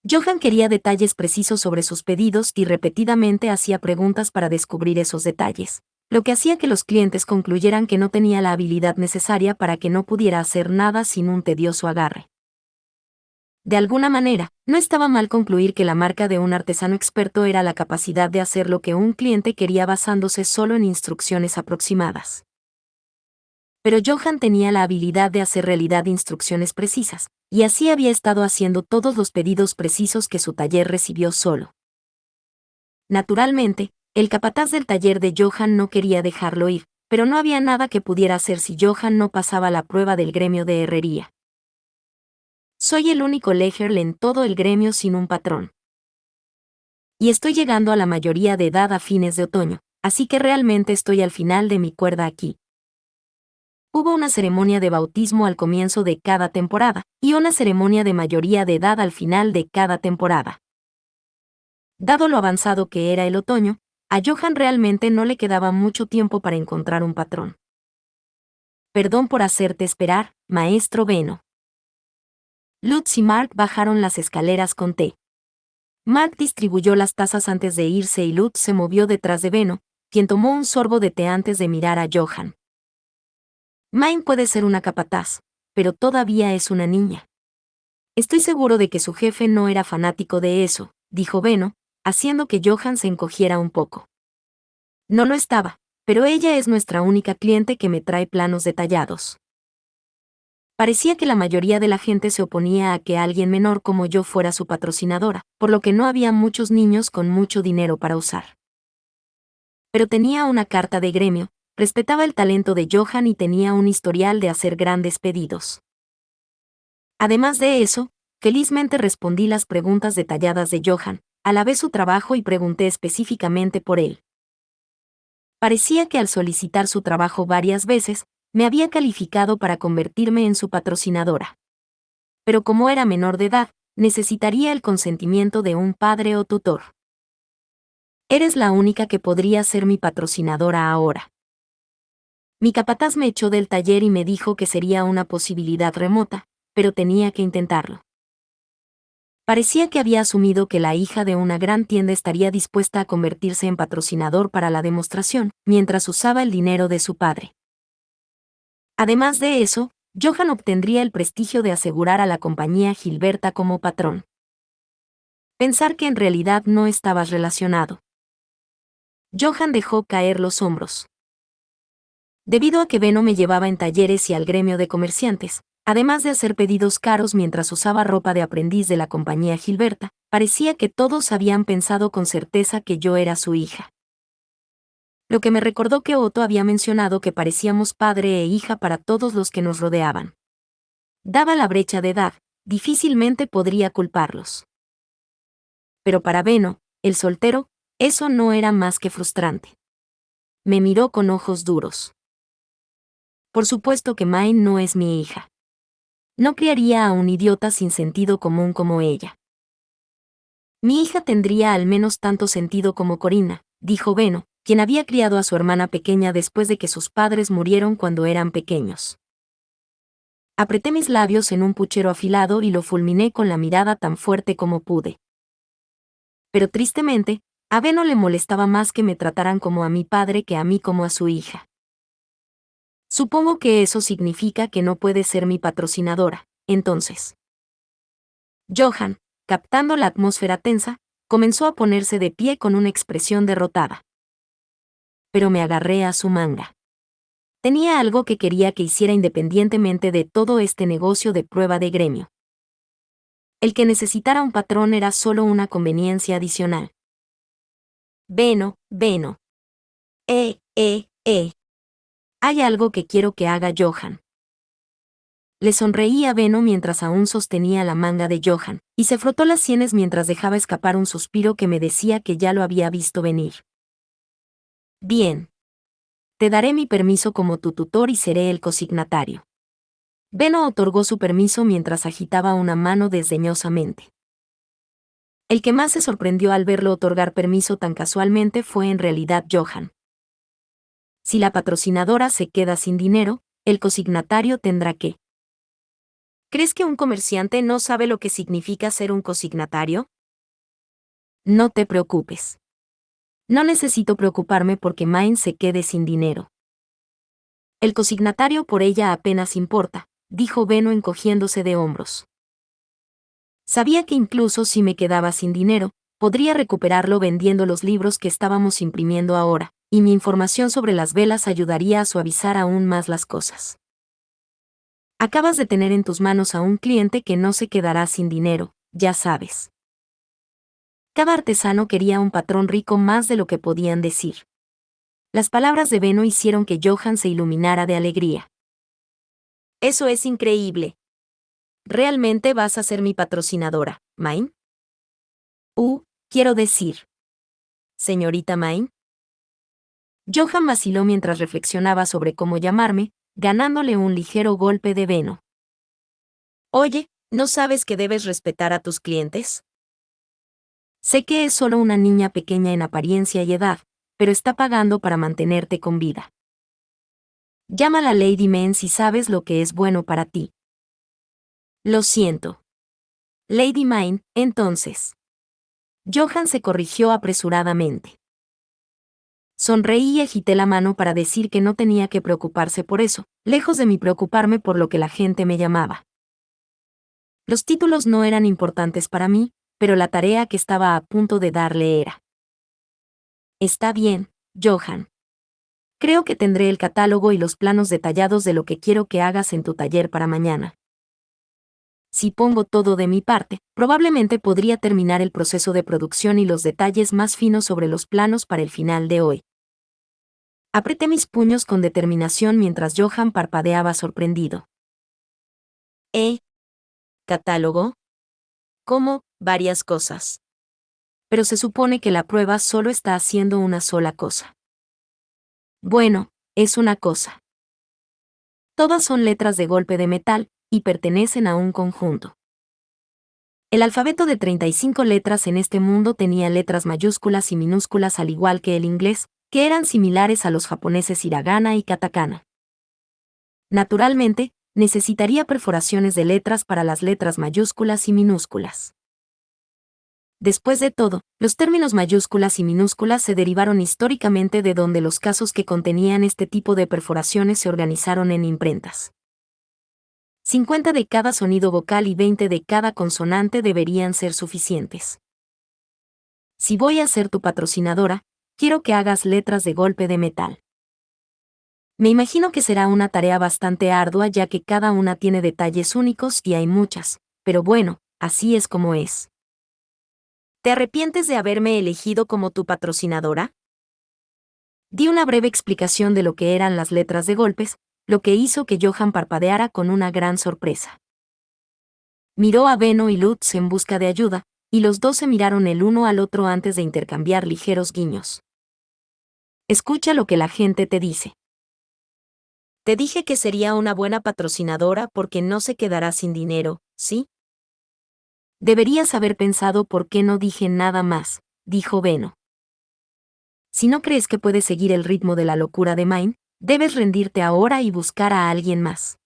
Johan quería detalles precisos sobre sus pedidos y repetidamente hacía preguntas para descubrir esos detalles, lo que hacía que los clientes concluyeran que no tenía la habilidad necesaria para que no pudiera hacer nada sin un tedioso agarre. De alguna manera, no estaba mal concluir que la marca de un artesano experto era la capacidad de hacer lo que un cliente quería basándose solo en instrucciones aproximadas. Pero Johan tenía la habilidad de hacer realidad instrucciones precisas, y así había estado haciendo todos los pedidos precisos que su taller recibió solo. Naturalmente, el capataz del taller de Johan no quería dejarlo ir, pero no había nada que pudiera hacer si Johan no pasaba la prueba del gremio de herrería. Soy el único Legerle en todo el gremio sin un patrón. Y estoy llegando a la mayoría de edad a fines de otoño, así que realmente estoy al final de mi cuerda aquí. Hubo una ceremonia de bautismo al comienzo de cada temporada, y una ceremonia de mayoría de edad al final de cada temporada. Dado lo avanzado que era el otoño, a Johan realmente no le quedaba mucho tiempo para encontrar un patrón. Perdón por hacerte esperar, maestro Beno. Lutz y Mark bajaron las escaleras con té. Mark distribuyó las tazas antes de irse y Lutz se movió detrás de Beno, quien tomó un sorbo de té antes de mirar a Johan. Main puede ser una capataz, pero todavía es una niña. Estoy seguro de que su jefe no era fanático de eso, dijo Beno, haciendo que Johan se encogiera un poco. No lo estaba, pero ella es nuestra única cliente que me trae planos detallados. Parecía que la mayoría de la gente se oponía a que alguien menor como yo fuera su patrocinadora, por lo que no había muchos niños con mucho dinero para usar. Pero tenía una carta de gremio, respetaba el talento de Johan y tenía un historial de hacer grandes pedidos. Además de eso, felizmente respondí las preguntas detalladas de Johan, alabé su trabajo y pregunté específicamente por él. Parecía que al solicitar su trabajo varias veces, me había calificado para convertirme en su patrocinadora. Pero como era menor de edad, necesitaría el consentimiento de un padre o tutor. Eres la única que podría ser mi patrocinadora ahora. Mi capataz me echó del taller y me dijo que sería una posibilidad remota, pero tenía que intentarlo. Parecía que había asumido que la hija de una gran tienda estaría dispuesta a convertirse en patrocinador para la demostración, mientras usaba el dinero de su padre. Además de eso, Johan obtendría el prestigio de asegurar a la compañía Gilberta como patrón. Pensar que en realidad no estabas relacionado. Johan dejó caer los hombros. Debido a que Beno me llevaba en talleres y al gremio de comerciantes, además de hacer pedidos caros mientras usaba ropa de aprendiz de la compañía Gilberta, parecía que todos habían pensado con certeza que yo era su hija. Lo que me recordó que Otto había mencionado que parecíamos padre e hija para todos los que nos rodeaban. Dada la brecha de edad, difícilmente podría culparlos. Pero para Beno, el soltero, eso no era más que frustrante. Me miró con ojos duros. Por supuesto que Main no es mi hija. No criaría a un idiota sin sentido común como ella. Mi hija tendría al menos tanto sentido como Corina, dijo Beno, quien había criado a su hermana pequeña después de que sus padres murieron cuando eran pequeños. Apreté mis labios en un puchero afilado y lo fulminé con la mirada tan fuerte como pude. Pero tristemente, a Beno le molestaba más que me trataran como a mi padre que a mí como a su hija. Supongo que eso significa que no puede ser mi patrocinadora, entonces. Johan, captando la atmósfera tensa, comenzó a ponerse de pie con una expresión derrotada. Pero me agarré a su manga. Tenía algo que quería que hiciera independientemente de todo este negocio de prueba de gremio. El que necesitara un patrón era solo una conveniencia adicional. Beno. Hay algo que quiero que haga Johan. Le sonreí a Beno mientras aún sostenía la manga de Johan, y se frotó las sienes mientras dejaba escapar un suspiro que me decía que ya lo había visto venir. Bien. Te daré mi permiso como tu tutor y seré el cosignatario. Beno otorgó su permiso mientras agitaba una mano desdeñosamente. El que más se sorprendió al verlo otorgar permiso tan casualmente fue en realidad Johan. Si la patrocinadora se queda sin dinero, el consignatario tendrá que. ¿Crees que un comerciante no sabe lo que significa ser un consignatario? No te preocupes. No necesito preocuparme porque Main se quede sin dinero. El consignatario por ella apenas importa, dijo Beno encogiéndose de hombros. Sabía que incluso si me quedaba sin dinero, podría recuperarlo vendiendo los libros que estábamos imprimiendo ahora, y mi información sobre las velas ayudaría a suavizar aún más las cosas. Acabas de tener en tus manos a un cliente que no se quedará sin dinero, ya sabes. Cada artesano quería un patrón rico más de lo que podían decir. Las palabras de Beno hicieron que Johan se iluminara de alegría. Eso es increíble. ¿Realmente vas a ser mi patrocinadora, Main? Quiero decir. Señorita Main. Johan vaciló mientras reflexionaba sobre cómo llamarme, ganándole un ligero golpe de Beno. Oye, ¿no sabes que debes respetar a tus clientes? Sé que es solo una niña pequeña en apariencia y edad, pero está pagando para mantenerte con vida. Llámala Lady Men si sabes lo que es bueno para ti. Lo siento. Lady Mine, entonces. Johan se corrigió apresuradamente. Sonreí y agité la mano para decir que no tenía que preocuparse por eso, lejos de mí preocuparme por lo que la gente me llamaba. Los títulos no eran importantes para mí, pero la tarea que estaba a punto de darle era. Está bien, Johan. Creo que tendré el catálogo y los planos detallados de lo que quiero que hagas en tu taller para mañana. Si pongo todo de mi parte, probablemente podría terminar el proceso de producción y los detalles más finos sobre los planos para el final de hoy. Apreté mis puños con determinación mientras Johan parpadeaba sorprendido. ¿Catálogo? ¿Cómo? Varias cosas. Pero se supone que la prueba solo está haciendo una sola cosa. Bueno, es una cosa. Todas son letras de golpe de metal, y pertenecen a un conjunto. El alfabeto de 35 letras en este mundo tenía letras mayúsculas y minúsculas al igual que el inglés, que eran similares a los japoneses hiragana y katakana. Naturalmente, necesitaría perforaciones de letras para las letras mayúsculas y minúsculas. Después de todo, los términos mayúsculas y minúsculas se derivaron históricamente de donde los casos que contenían este tipo de perforaciones se organizaron en imprentas. 50 de cada sonido vocal y 20 de cada consonante deberían ser suficientes. Si voy a ser tu patrocinadora, quiero que hagas letras de golpe de metal. Me imagino que será una tarea bastante ardua ya que cada una tiene detalles únicos y hay muchas, pero bueno, así es como es. ¿Te arrepientes de haberme elegido como tu patrocinadora? Di una breve explicación de lo que eran las letras de golpes, lo que hizo que Johan parpadeara con una gran sorpresa. Miró a Beno y Lutz en busca de ayuda, y los dos se miraron el uno al otro antes de intercambiar ligeros guiños. Escucha lo que la gente te dice. Te dije que sería una buena patrocinadora porque no se quedará sin dinero, ¿sí? Deberías haber pensado por qué no dije nada más, dijo Beno. Si no crees que puedes seguir el ritmo de la locura de Main, debes rendirte ahora y buscar a alguien más.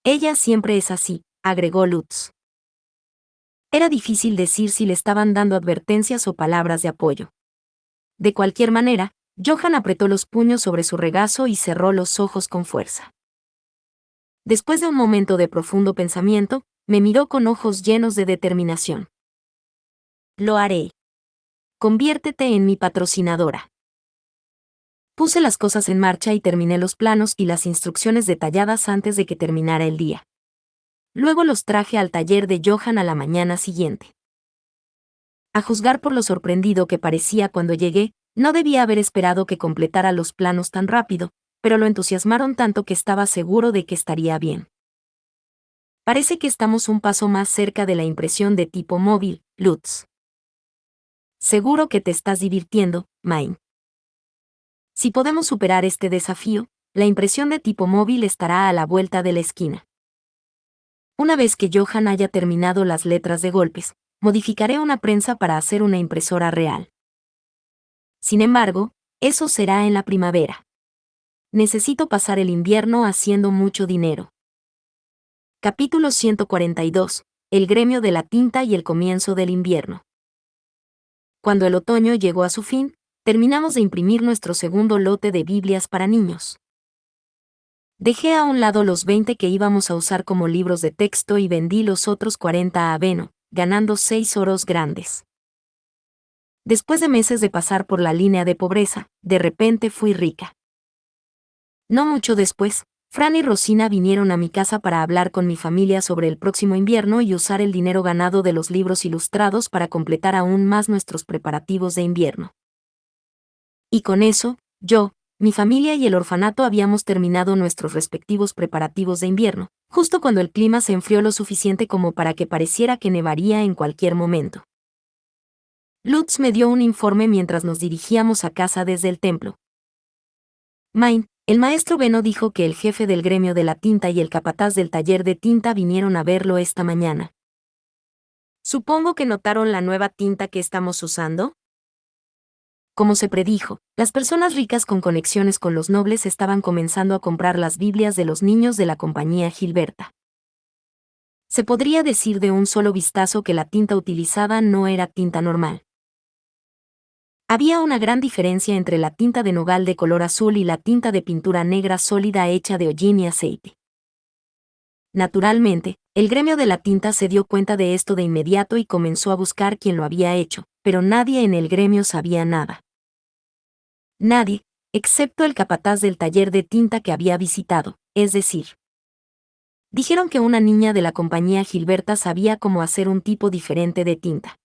Ella siempre es así, agregó Lutz. Era difícil decir si le estaban dando advertencias o palabras de apoyo. De cualquier manera, Johan apretó los puños sobre su regazo y cerró los ojos con fuerza. Después de un momento de profundo pensamiento, me miró con ojos llenos de determinación. Lo haré. Conviértete en mi patrocinadora. Puse las cosas en marcha y terminé los planos y las instrucciones detalladas antes de que terminara el día. Luego los traje al taller de Johan a la mañana siguiente. A juzgar por lo sorprendido que parecía cuando llegué, no debía haber esperado que completara los planos tan rápido, pero lo entusiasmaron tanto que estaba seguro de que estaría bien. Parece que estamos un paso más cerca de la impresión de tipo móvil, Lutz. Seguro que te estás divirtiendo, Main. Si podemos superar este desafío, la impresión de tipo móvil estará a la vuelta de la esquina. Una vez que Johan haya terminado las letras de golpes, modificaré una prensa para hacer una impresora real. Sin embargo, eso será en la primavera. necesito pasar el invierno haciendo mucho dinero. Capítulo 142. El gremio de la tinta y el comienzo del invierno. Cuando el otoño llegó a su fin, terminamos de imprimir nuestro segundo lote de Biblias para niños. Dejé a un lado los 20 que íbamos a usar como libros de texto y vendí los otros 40 a Beno, ganando 6 oros grandes. Después de meses de pasar por la línea de pobreza, de repente fui rica. No mucho después, Fran y Rosina vinieron a mi casa para hablar con mi familia sobre el próximo invierno y usar el dinero ganado de los libros ilustrados para completar aún más nuestros preparativos de invierno. Y con eso, yo, mi familia y el orfanato habíamos terminado nuestros respectivos preparativos de invierno, justo cuando el clima se enfrió lo suficiente como para que pareciera que nevaría en cualquier momento. Lutz me dio un informe mientras nos dirigíamos a casa desde el templo. Main, el maestro Beno dijo que el jefe del gremio de la tinta y el capataz del taller de tinta vinieron a verlo esta mañana. Supongo que notaron la nueva tinta que estamos usando. Como se predijo, las personas ricas con conexiones con los nobles estaban comenzando a comprar las Biblias de los niños de la compañía Gilberta. Se podría decir de un solo vistazo que la tinta utilizada no era tinta normal. Había una gran diferencia entre la tinta de nogal de color azul y la tinta de pintura negra sólida hecha de hollín y aceite. Naturalmente, el gremio de la tinta se dio cuenta de esto de inmediato y comenzó a buscar quién lo había hecho, pero nadie en el gremio sabía nada. Nadie, excepto el capataz del taller de tinta que había visitado, es decir. Dijeron que una niña de la compañía Gilberta sabía cómo hacer un tipo diferente de tinta.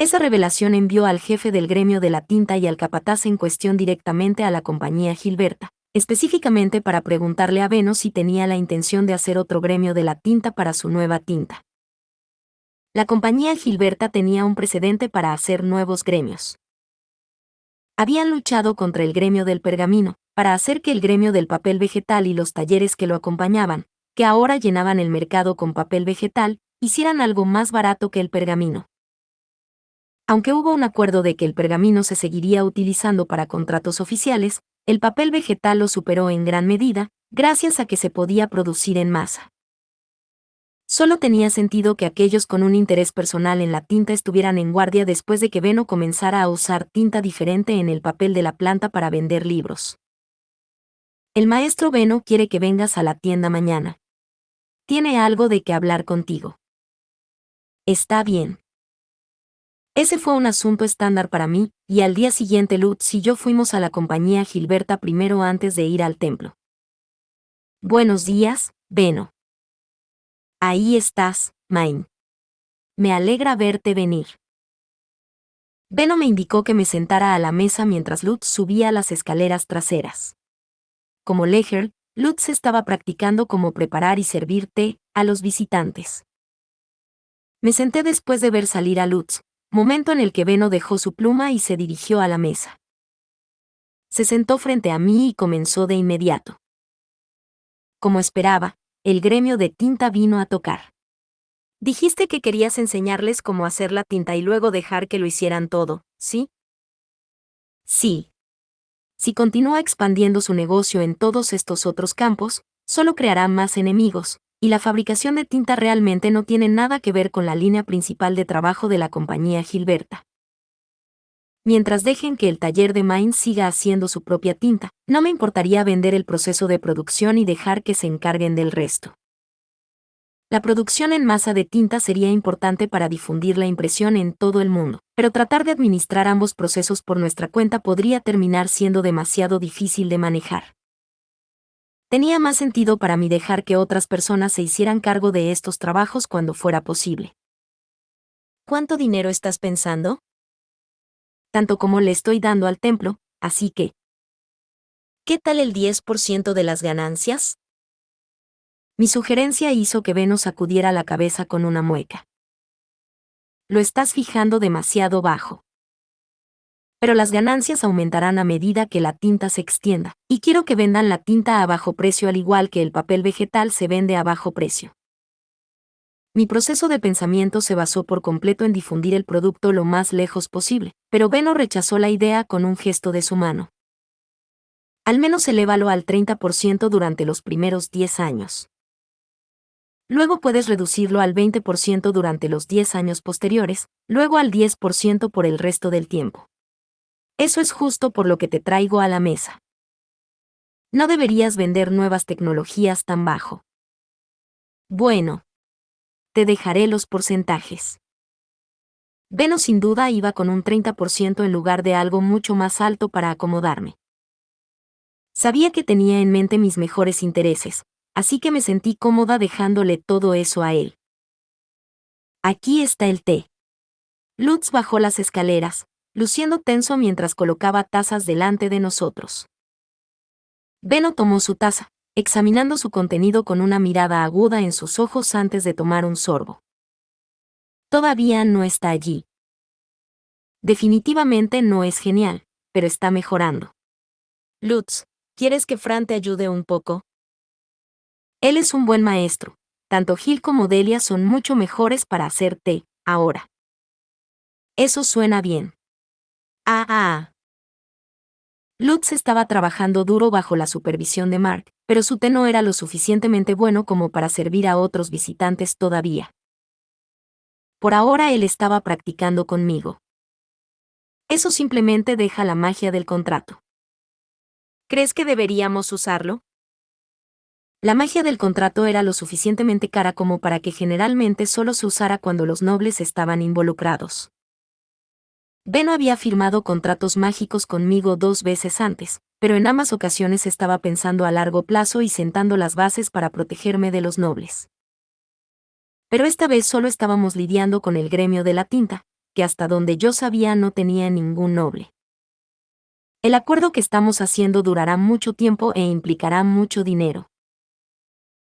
Esa revelación envió al jefe del gremio de la tinta y al capataz en cuestión directamente a la compañía Gilberta, específicamente para preguntarle a Beno si tenía la intención de hacer otro gremio de la tinta para su nueva tinta. La compañía Gilberta tenía un precedente para hacer nuevos gremios. Habían luchado contra el gremio del pergamino, para hacer que el gremio del papel vegetal y los talleres que lo acompañaban, que ahora llenaban el mercado con papel vegetal, hicieran algo más barato que el pergamino. Aunque hubo un acuerdo de que el pergamino se seguiría utilizando para contratos oficiales, el papel vegetal lo superó en gran medida, gracias a que se podía producir en masa. Solo tenía sentido que aquellos con un interés personal en la tinta estuvieran en guardia después de que Beno comenzara a usar tinta diferente en el papel de la planta para vender libros. El maestro Beno quiere que vengas a la tienda mañana. Tiene algo de qué hablar contigo. Está bien. Ese fue un asunto estándar para mí, y al día siguiente Lutz y yo fuimos a la compañía Gilberta primero antes de ir al templo. Buenos días, Beno. Ahí estás, Main. Me alegra verte venir. Beno me indicó que me sentara a la mesa mientras Lutz subía las escaleras traseras. Como Leger, Lutz estaba practicando cómo preparar y servir té a los visitantes. Me senté después de ver salir a Lutz, momento en el que Beno dejó su pluma y se dirigió a la mesa. Se sentó frente a mí y comenzó de inmediato. Como esperaba, el gremio de tinta vino a tocar. Dijiste que querías enseñarles cómo hacer la tinta y luego dejar que lo hicieran todo, ¿sí? Sí. Si continúa expandiendo su negocio en todos estos otros campos, solo creará más enemigos, y la fabricación de tinta realmente no tiene nada que ver con la línea principal de trabajo de la compañía Gilberta. Mientras dejen que el taller de Main siga haciendo su propia tinta, no me importaría vender el proceso de producción y dejar que se encarguen del resto. La producción en masa de tinta sería importante para difundir la impresión en todo el mundo, pero tratar de administrar ambos procesos por nuestra cuenta podría terminar siendo demasiado difícil de manejar. Tenía más sentido para mí dejar que otras personas se hicieran cargo de estos trabajos cuando fuera posible. ¿Cuánto dinero estás pensando? Tanto como le estoy dando al templo, así que... ¿Qué tal el 10% de las ganancias? Mi sugerencia hizo que Beno sacudiera la cabeza con una mueca. Lo estás fijando demasiado bajo. Pero las ganancias aumentarán a medida que la tinta se extienda, y quiero que vendan la tinta a bajo precio al igual que el papel vegetal se vende a bajo precio. Mi proceso de pensamiento se basó por completo en difundir el producto lo más lejos posible, pero Beno rechazó la idea con un gesto de su mano. Al menos elévalo al 30% durante los primeros 10 años. Luego puedes reducirlo al 20% durante los 10 años posteriores, luego al 10% por el resto del tiempo. Eso es justo por lo que te traigo a la mesa. No deberías vender nuevas tecnologías tan bajo. Bueno, te dejaré los porcentajes. Benno sin duda iba con un 30% en lugar de algo mucho más alto para acomodarme. Sabía que tenía en mente mis mejores intereses, así que me sentí cómoda dejándole todo eso a él. Aquí está el té. Lutz bajó las escaleras, luciendo tenso mientras colocaba tazas delante de nosotros. Benno tomó su taza, examinando su contenido con una mirada aguda en sus ojos antes de tomar un sorbo. Todavía no está allí. Definitivamente no es genial, pero está mejorando. Lutz, ¿quieres que Fran te ayude un poco? Él es un buen maestro. Tanto Gil como Delia son mucho mejores para hacer té, ahora. Eso suena bien. Ah. Lutz estaba trabajando duro bajo la supervisión de Mark, pero su té no era lo suficientemente bueno como para servir a otros visitantes todavía. Por ahora él estaba practicando conmigo. Eso simplemente deja la magia del contrato. ¿Crees que deberíamos usarlo? La magia del contrato era lo suficientemente cara como para que generalmente solo se usara cuando los nobles estaban involucrados. Benno había firmado contratos mágicos conmigo 2 veces antes, pero en ambas ocasiones estaba pensando a largo plazo y sentando las bases para protegerme de los nobles. Pero esta vez solo estábamos lidiando con el gremio de la tinta, que hasta donde yo sabía no tenía ningún noble. El acuerdo que estamos haciendo durará mucho tiempo e implicará mucho dinero.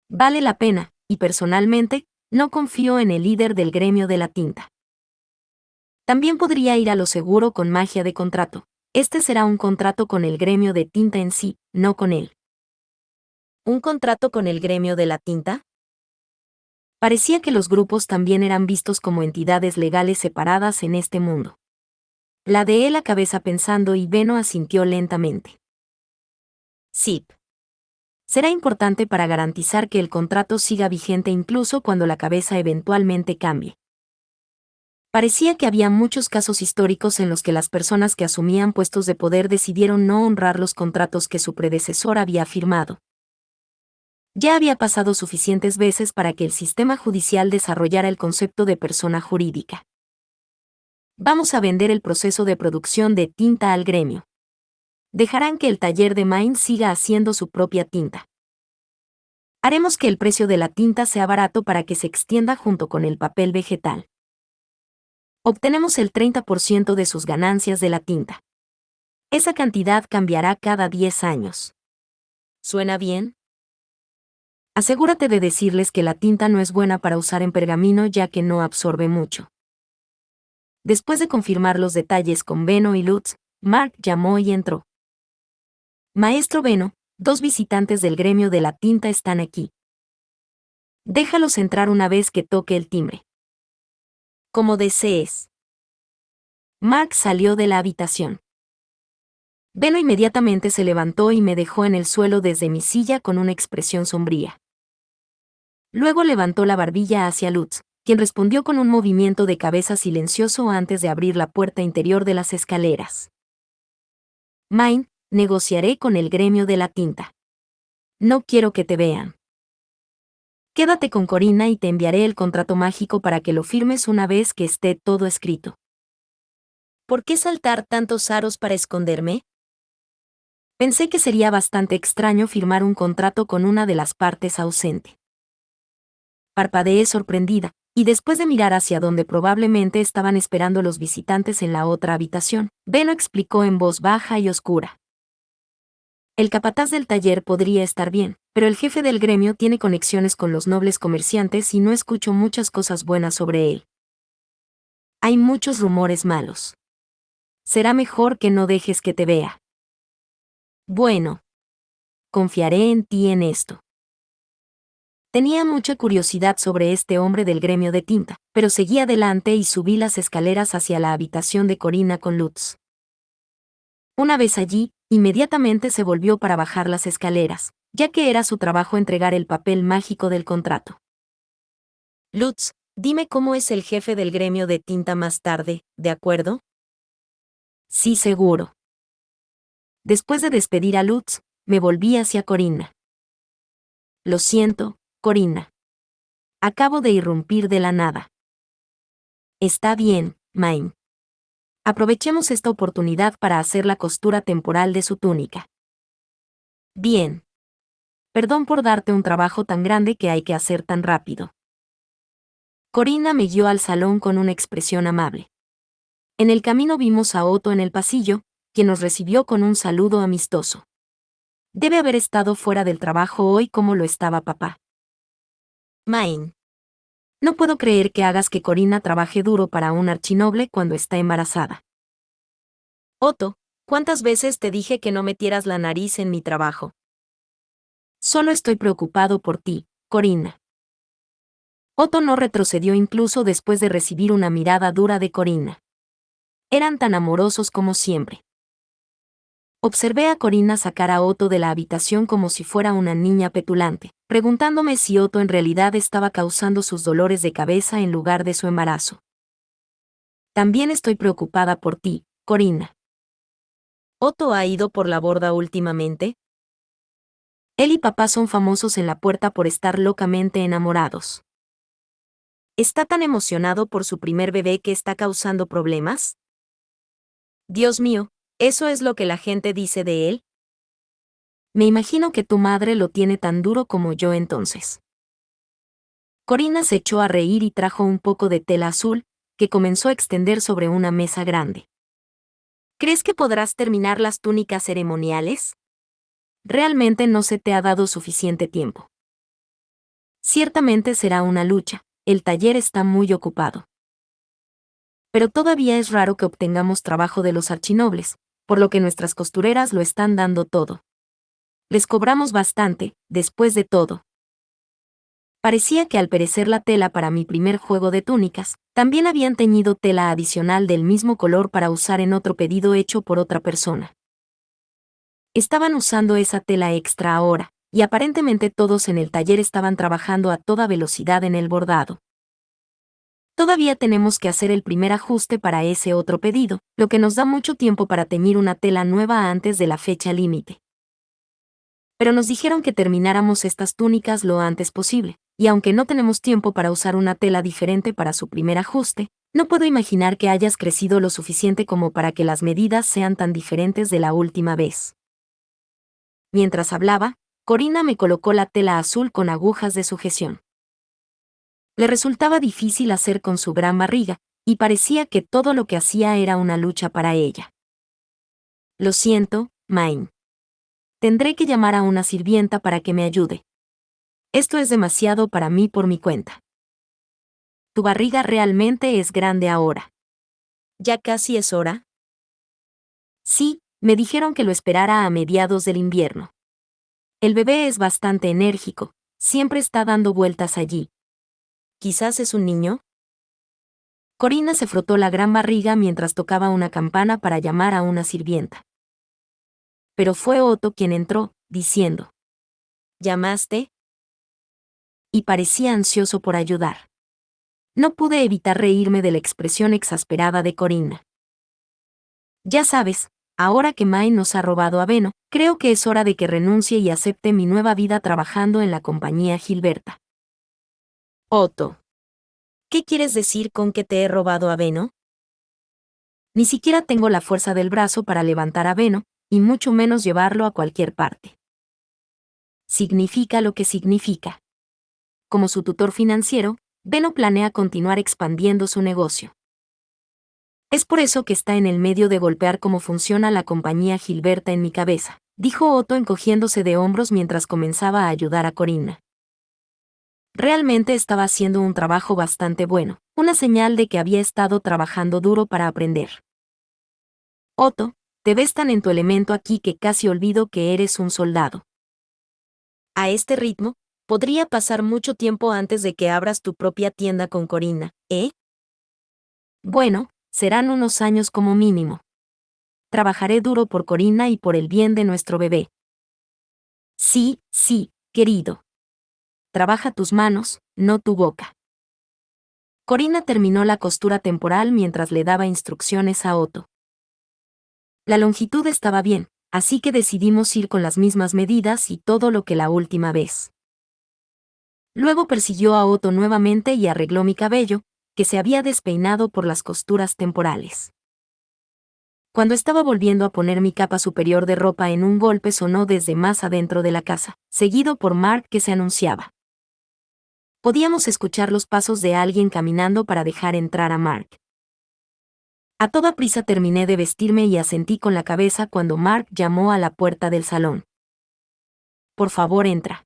Vale la pena, y personalmente, no confío en el líder del gremio de la tinta. También podría ir a lo seguro con magia de contrato. Este será un contrato con el gremio de tinta en sí, no con él. ¿Un contrato con el gremio de la tinta? Parecía que los grupos también eran vistos como entidades legales separadas en este mundo. Ladeé la cabeza pensando y Benno asintió lentamente. Sí. Será importante para garantizar que el contrato siga vigente incluso cuando la cabeza eventualmente cambie. Parecía que había muchos casos históricos en los que las personas que asumían puestos de poder decidieron no honrar los contratos que su predecesor había firmado. Ya había pasado suficientes veces para que el sistema judicial desarrollara el concepto de persona jurídica. Vamos a vender el proceso de producción de tinta al gremio. Dejarán que el taller de Main siga haciendo su propia tinta. Haremos que el precio de la tinta sea barato para que se extienda junto con el papel vegetal. Obtenemos el 30% de sus ganancias de la tinta. Esa cantidad cambiará cada 10 años. ¿Suena bien? Asegúrate de decirles que la tinta no es buena para usar en pergamino ya que no absorbe mucho. Después de confirmar los detalles con Benno y Lutz, Mark llamó y entró. Maestro Benno, 2 visitantes del gremio de la tinta están aquí. Déjalos entrar una vez que toque el timbre. Como desees. Mark salió de la habitación. Benno inmediatamente se levantó y me dejó en el suelo desde mi silla con una expresión sombría. Luego levantó la barbilla hacia Lutz, quien respondió con un movimiento de cabeza silencioso antes de abrir la puerta interior de las escaleras. Main, negociaré con el gremio de la tinta. No quiero que te vean. Quédate con Corina y te enviaré el contrato mágico para que lo firmes una vez que esté todo escrito. ¿Por qué saltar tantos aros para esconderme? Pensé que sería bastante extraño firmar un contrato con una de las partes ausente. Parpadeé sorprendida, y después de mirar hacia donde probablemente estaban esperando los visitantes en la otra habitación, Benno explicó en voz baja y oscura. El capataz del taller podría estar bien, pero el jefe del gremio tiene conexiones con los nobles comerciantes y no escucho muchas cosas buenas sobre él. Hay muchos rumores malos. Será mejor que no dejes que te vea. Bueno. Confiaré en ti en esto. Tenía mucha curiosidad sobre este hombre del gremio de tinta, pero seguí adelante y subí las escaleras hacia la habitación de Corina con Lutz. Una vez allí, Inmediatamente se volvió para bajar las escaleras, ya que era su trabajo entregar el papel mágico del contrato. Lutz, dime cómo es el jefe del gremio de tinta más tarde, ¿de acuerdo? Sí, seguro. Después de despedir a Lutz, me volví hacia Corinna. Lo siento, Corinna. Acabo de irrumpir de la nada. Está bien, Main. Aprovechemos esta oportunidad para hacer la costura temporal de su túnica. Bien. Perdón por darte un trabajo tan grande que hay que hacer tan rápido. Corinna me guió al salón con una expresión amable. En el camino vimos a Otto en el pasillo, quien nos recibió con un saludo amistoso. Debe haber estado fuera del trabajo hoy como lo estaba papá. Main. No puedo creer que hagas que Corinna trabaje duro para un archinoble cuando está embarazada. Otto, ¿cuántas veces te dije que no metieras la nariz en mi trabajo? Solo estoy preocupado por ti, Corinna. Otto no retrocedió incluso después de recibir una mirada dura de Corinna. Eran tan amorosos como siempre. Observé a Corinna sacar a Otto de la habitación como si fuera una niña petulante, preguntándome si Otto en realidad estaba causando sus dolores de cabeza en lugar de su embarazo. También estoy preocupada por ti, Corinna. ¿Otto ha ido por la borda últimamente? Él y papá son famosos en la puerta por estar locamente enamorados. ¿Está tan emocionado por su primer bebé que está causando problemas? Dios mío, ¿eso es lo que la gente dice de él? Me imagino que tu madre lo tiene tan duro como yo entonces. Corinna se echó a reír y trajo un poco de tela azul, que comenzó a extender sobre una mesa grande. ¿Crees que podrás terminar las túnicas ceremoniales? Realmente no se te ha dado suficiente tiempo. Ciertamente será una lucha, el taller está muy ocupado. Pero todavía es raro que obtengamos trabajo de los archinobles, por lo que nuestras costureras lo están dando todo. Les cobramos bastante, después de todo. Parecía que al perecer la tela para mi primer juego de túnicas, también habían teñido tela adicional del mismo color para usar en otro pedido hecho por otra persona. Estaban usando esa tela extra ahora, y aparentemente todos en el taller estaban trabajando a toda velocidad en el bordado. Todavía tenemos que hacer el primer ajuste para ese otro pedido, lo que nos da mucho tiempo para teñir una tela nueva antes de la fecha límite. Pero nos dijeron que termináramos estas túnicas lo antes posible, y aunque no tenemos tiempo para usar una tela diferente para su primer ajuste, no puedo imaginar que hayas crecido lo suficiente como para que las medidas sean tan diferentes de la última vez. Mientras hablaba, Corinna me colocó la tela azul con agujas de sujeción. Le resultaba difícil hacer con su gran barriga, y parecía que todo lo que hacía era una lucha para ella. Lo siento, Main. Tendré que llamar a una sirvienta para que me ayude. Esto es demasiado para mí por mi cuenta. Tu barriga realmente es grande ahora. ¿Ya casi es hora? Sí, me dijeron que lo esperara a mediados del invierno. El bebé es bastante enérgico, siempre está dando vueltas allí. ¿Quizás es un niño? Corinna se frotó la gran barriga mientras tocaba una campana para llamar a una sirvienta. Pero fue Otto quien entró, diciendo: ¿Llamaste? Y parecía ansioso por ayudar. No pude evitar reírme de la expresión exasperada de Corinna. Ya sabes, ahora que Mai nos ha robado a Beno, creo que es hora de que renuncie y acepte mi nueva vida trabajando en la compañía Gilberta. Otto. ¿Qué quieres decir con que te he robado a Beno? Ni siquiera tengo la fuerza del brazo para levantar a Beno, y mucho menos llevarlo a cualquier parte. Significa lo que significa. Como su tutor financiero, Beno planea continuar expandiendo su negocio. Es por eso que está en el medio de golpear cómo funciona la compañía Gilberta en mi cabeza, dijo Otto encogiéndose de hombros mientras comenzaba a ayudar a Corinna. Realmente estaba haciendo un trabajo bastante bueno, una señal de que había estado trabajando duro para aprender. Otto, te ves tan en tu elemento aquí que casi olvido que eres un soldado. A este ritmo, podría pasar mucho tiempo antes de que abras tu propia tienda con Corinna, ¿eh? Bueno, serán unos años como mínimo. trabajaré duro por Corina y por el bien de nuestro bebé. Sí, querido. Trabaja tus manos, no tu boca. Corina terminó la costura temporal mientras le daba instrucciones a Otto. La longitud estaba bien, así que decidimos ir con las mismas medidas y todo lo que la última vez. Luego persiguió a Otto nuevamente y arregló mi cabello, que se había despeinado por las costuras temporales. Cuando estaba volviendo a poner mi capa superior de ropa en un golpe sonó desde más adentro de la casa, seguido por Mark que se anunciaba. Podíamos escuchar los pasos de alguien caminando para dejar entrar a Mark. A toda prisa terminé de vestirme y asentí con la cabeza cuando Mark llamó a la puerta del salón. Por favor, entra.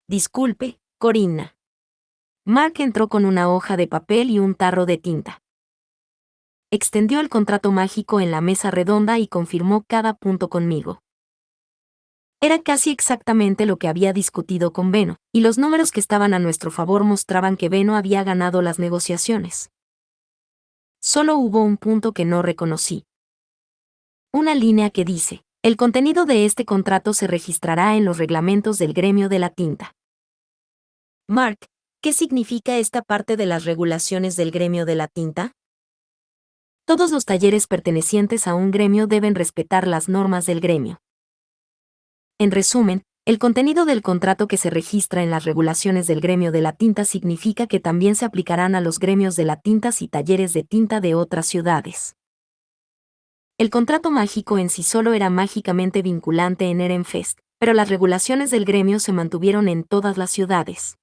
Disculpe, Corina. Mark entró con una hoja de papel y un tarro de tinta. Extendió el contrato mágico en la mesa redonda y confirmó cada punto conmigo. Era casi exactamente lo que había discutido con Beno, y los números que estaban a nuestro favor mostraban que Beno había ganado las negociaciones. Solo hubo un punto que no reconocí. Una línea que dice, el contenido de este contrato se registrará en los reglamentos del gremio de la tinta. Mark, ¿qué significa esta parte de las regulaciones del gremio de la tinta? Todos los talleres pertenecientes a un gremio deben respetar las normas del gremio. En resumen, el contenido del contrato que se registra en las regulaciones del gremio de la tinta significa que también se aplicarán a los gremios de la tintas y talleres de tinta de otras ciudades. El contrato mágico en sí solo era mágicamente vinculante en Erenfest, pero las regulaciones del gremio se mantuvieron en todas las ciudades.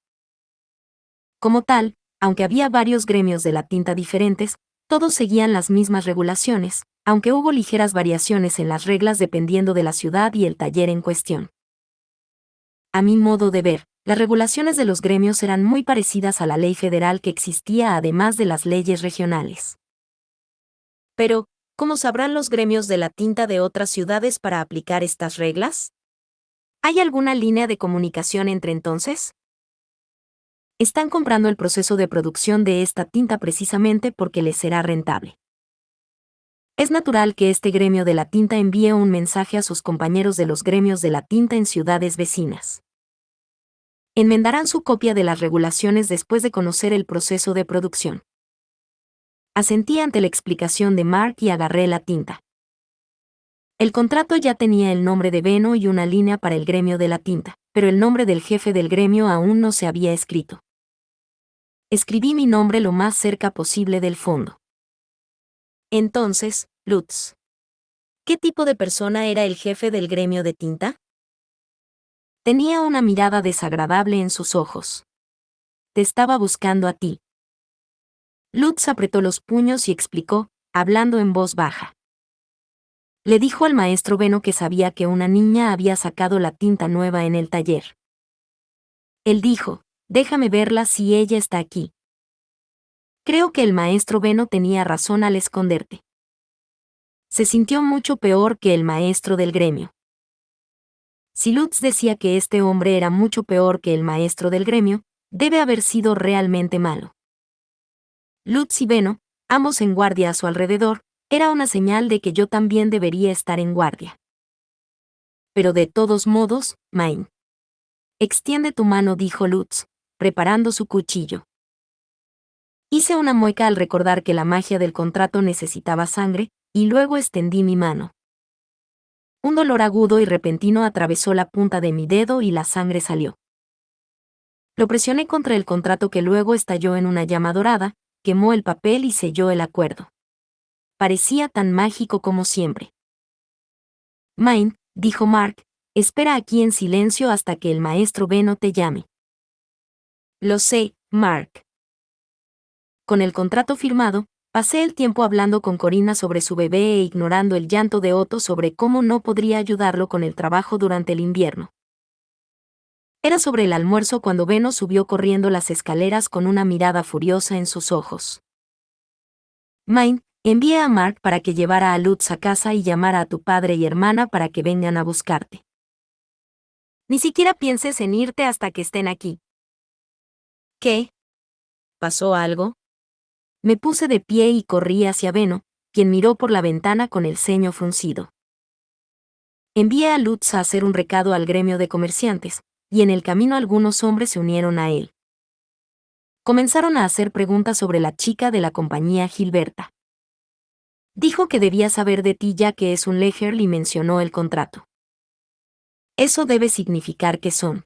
Como tal, aunque había varios gremios de la tinta diferentes, todos seguían las mismas regulaciones, aunque hubo ligeras variaciones en las reglas dependiendo de la ciudad y el taller en cuestión. A mi modo de ver, las regulaciones de los gremios eran muy parecidas a la ley federal que existía además de las leyes regionales. Pero, ¿cómo sabrán los gremios de la tinta de otras ciudades para aplicar estas reglas? ¿Hay alguna línea de comunicación entre entonces? Están comprando el proceso de producción de esta tinta precisamente porque les será rentable. Es natural que este gremio de la tinta envíe un mensaje a sus compañeros de los gremios de la tinta en ciudades vecinas. Enmendarán su copia de las regulaciones después de conocer el proceso de producción. Asentí ante la explicación de Mark y agarré la tinta. El contrato ya tenía el nombre de Beno y una línea para el gremio de la tinta, pero el nombre del jefe del gremio aún no se había escrito. Escribí mi nombre lo más cerca posible del fondo. Entonces, Lutz. ¿Qué tipo de persona era el jefe del gremio de tinta? Tenía una mirada desagradable en sus ojos. Te estaba buscando a ti. Lutz apretó los puños y explicó, hablando en voz baja. Le dijo al maestro Beno que sabía que una niña había sacado la tinta nueva en el taller. Él dijo, déjame verla si ella está aquí. Creo que el maestro Beno tenía razón al esconderte. Se sintió mucho peor que el maestro del gremio. Si Lutz decía que este hombre era mucho peor que el maestro del gremio, debe haber sido realmente malo. Lutz y Beno, ambos en guardia a su alrededor, era una señal de que yo también debería estar en guardia. Pero de todos modos, Main. Extiende tu mano, dijo Lutz, preparando su cuchillo. Hice una mueca al recordar que la magia del contrato necesitaba sangre, y luego extendí mi mano. Un dolor agudo y repentino atravesó la punta de mi dedo y la sangre salió. Lo presioné contra el contrato que luego estalló en una llama dorada, quemó el papel y selló el acuerdo. Parecía tan mágico como siempre. Main, dijo Mark, espera aquí en silencio hasta que el maestro Beno te llame. Lo sé, Mark. Con el contrato firmado, pasé el tiempo hablando con Corina sobre su bebé e ignorando el llanto de Otto sobre cómo no podría ayudarlo con el trabajo durante el invierno. Era sobre el almuerzo cuando Beno subió corriendo las escaleras con una mirada furiosa en sus ojos. Main, envié a Mark para que llevara a Lutz a casa y llamara a tu padre y hermana para que vengan a buscarte. Ni siquiera pienses en irte hasta que estén aquí. ¿Qué? ¿Pasó algo? Me puse de pie y corrí hacia Beno, quien miró por la ventana con el ceño fruncido. Envié a Lutz a hacer un recado al gremio de comerciantes, y en el camino algunos hombres se unieron a él. Comenzaron a hacer preguntas sobre la chica de la compañía Gilberta. Dijo que debía saber de ti ya que es un Leger y mencionó el contrato. Eso debe significar que son.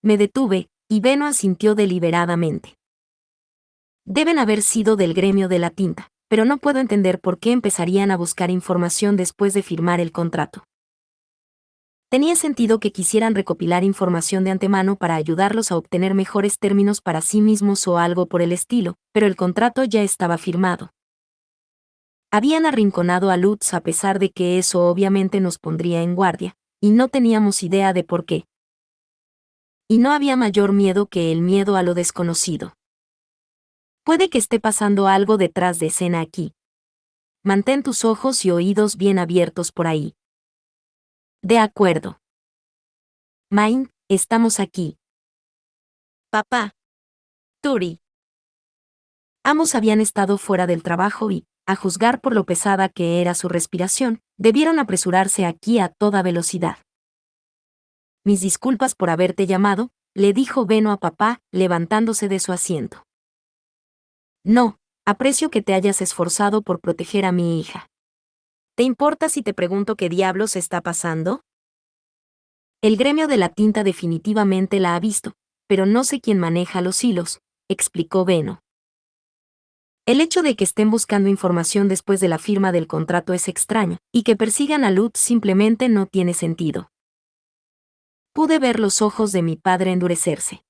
Me detuve, y Beno asintió deliberadamente. Deben haber sido del gremio de la tinta, pero no puedo entender por qué empezarían a buscar información después de firmar el contrato. Tenía sentido que quisieran recopilar información de antemano para ayudarlos a obtener mejores términos para sí mismos o algo por el estilo, pero el contrato ya estaba firmado. Habían arrinconado a Lutz a pesar de que eso obviamente nos pondría en guardia, y no teníamos idea de por qué. Y no había mayor miedo que el miedo a lo desconocido. Puede que esté pasando algo detrás de escena aquí. Mantén tus ojos y oídos bien abiertos por ahí. De acuerdo. Main, estamos aquí. Papá. Turi. Ambos habían estado fuera del trabajo y, a juzgar por lo pesada que era su respiración, debieron apresurarse aquí a toda velocidad. Mis disculpas por haberte llamado, le dijo Beno a papá, levantándose de su asiento. No, aprecio que te hayas esforzado por proteger a mi hija. ¿Te importa si te pregunto qué diablos está pasando? El gremio de la tinta definitivamente la ha visto, pero no sé quién maneja los hilos, explicó Beno. El hecho de que estén buscando información después de la firma del contrato es extraño, y que persigan a Lutz simplemente no tiene sentido. Pude ver los ojos de mi padre endurecerse.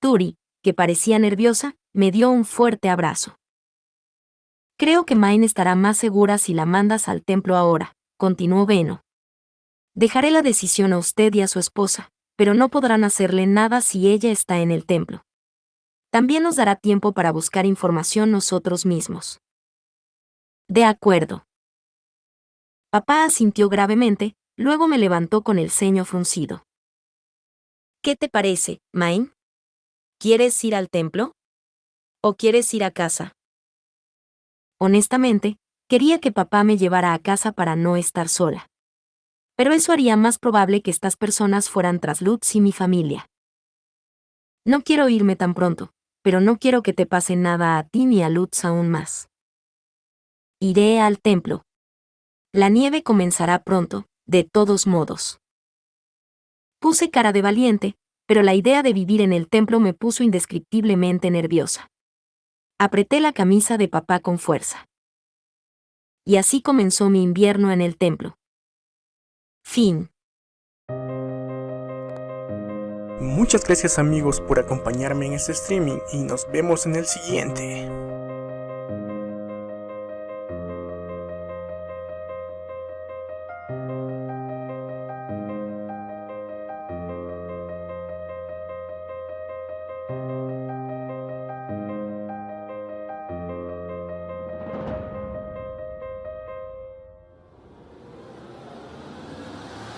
Turi, que parecía nerviosa, me dio un fuerte abrazo. Creo que Main estará más segura si la mandas al templo ahora, continuó Beno. Dejaré la decisión a usted y a su esposa, pero no podrán hacerle nada si ella está en el templo. También nos dará tiempo para buscar información nosotros mismos. De acuerdo. Papá asintió gravemente, luego me levantó con el ceño fruncido. ¿Qué te parece, Main? ¿Quieres ir al templo? ¿O quieres ir a casa? Honestamente, quería que papá me llevara a casa para no estar sola. Pero eso haría más probable que estas personas fueran tras Lutz y mi familia. No quiero irme tan pronto, pero no quiero que te pase nada a ti ni a Lutz aún más. Iré al templo. La nieve comenzará pronto, de todos modos. Puse cara de valiente, pero la idea de vivir en el templo me puso indescriptiblemente nerviosa. Apreté la camisa de papá con fuerza. Y así comenzó mi invierno en el templo. Fin. Muchas gracias amigos por acompañarme en este streaming y nos vemos en el siguiente.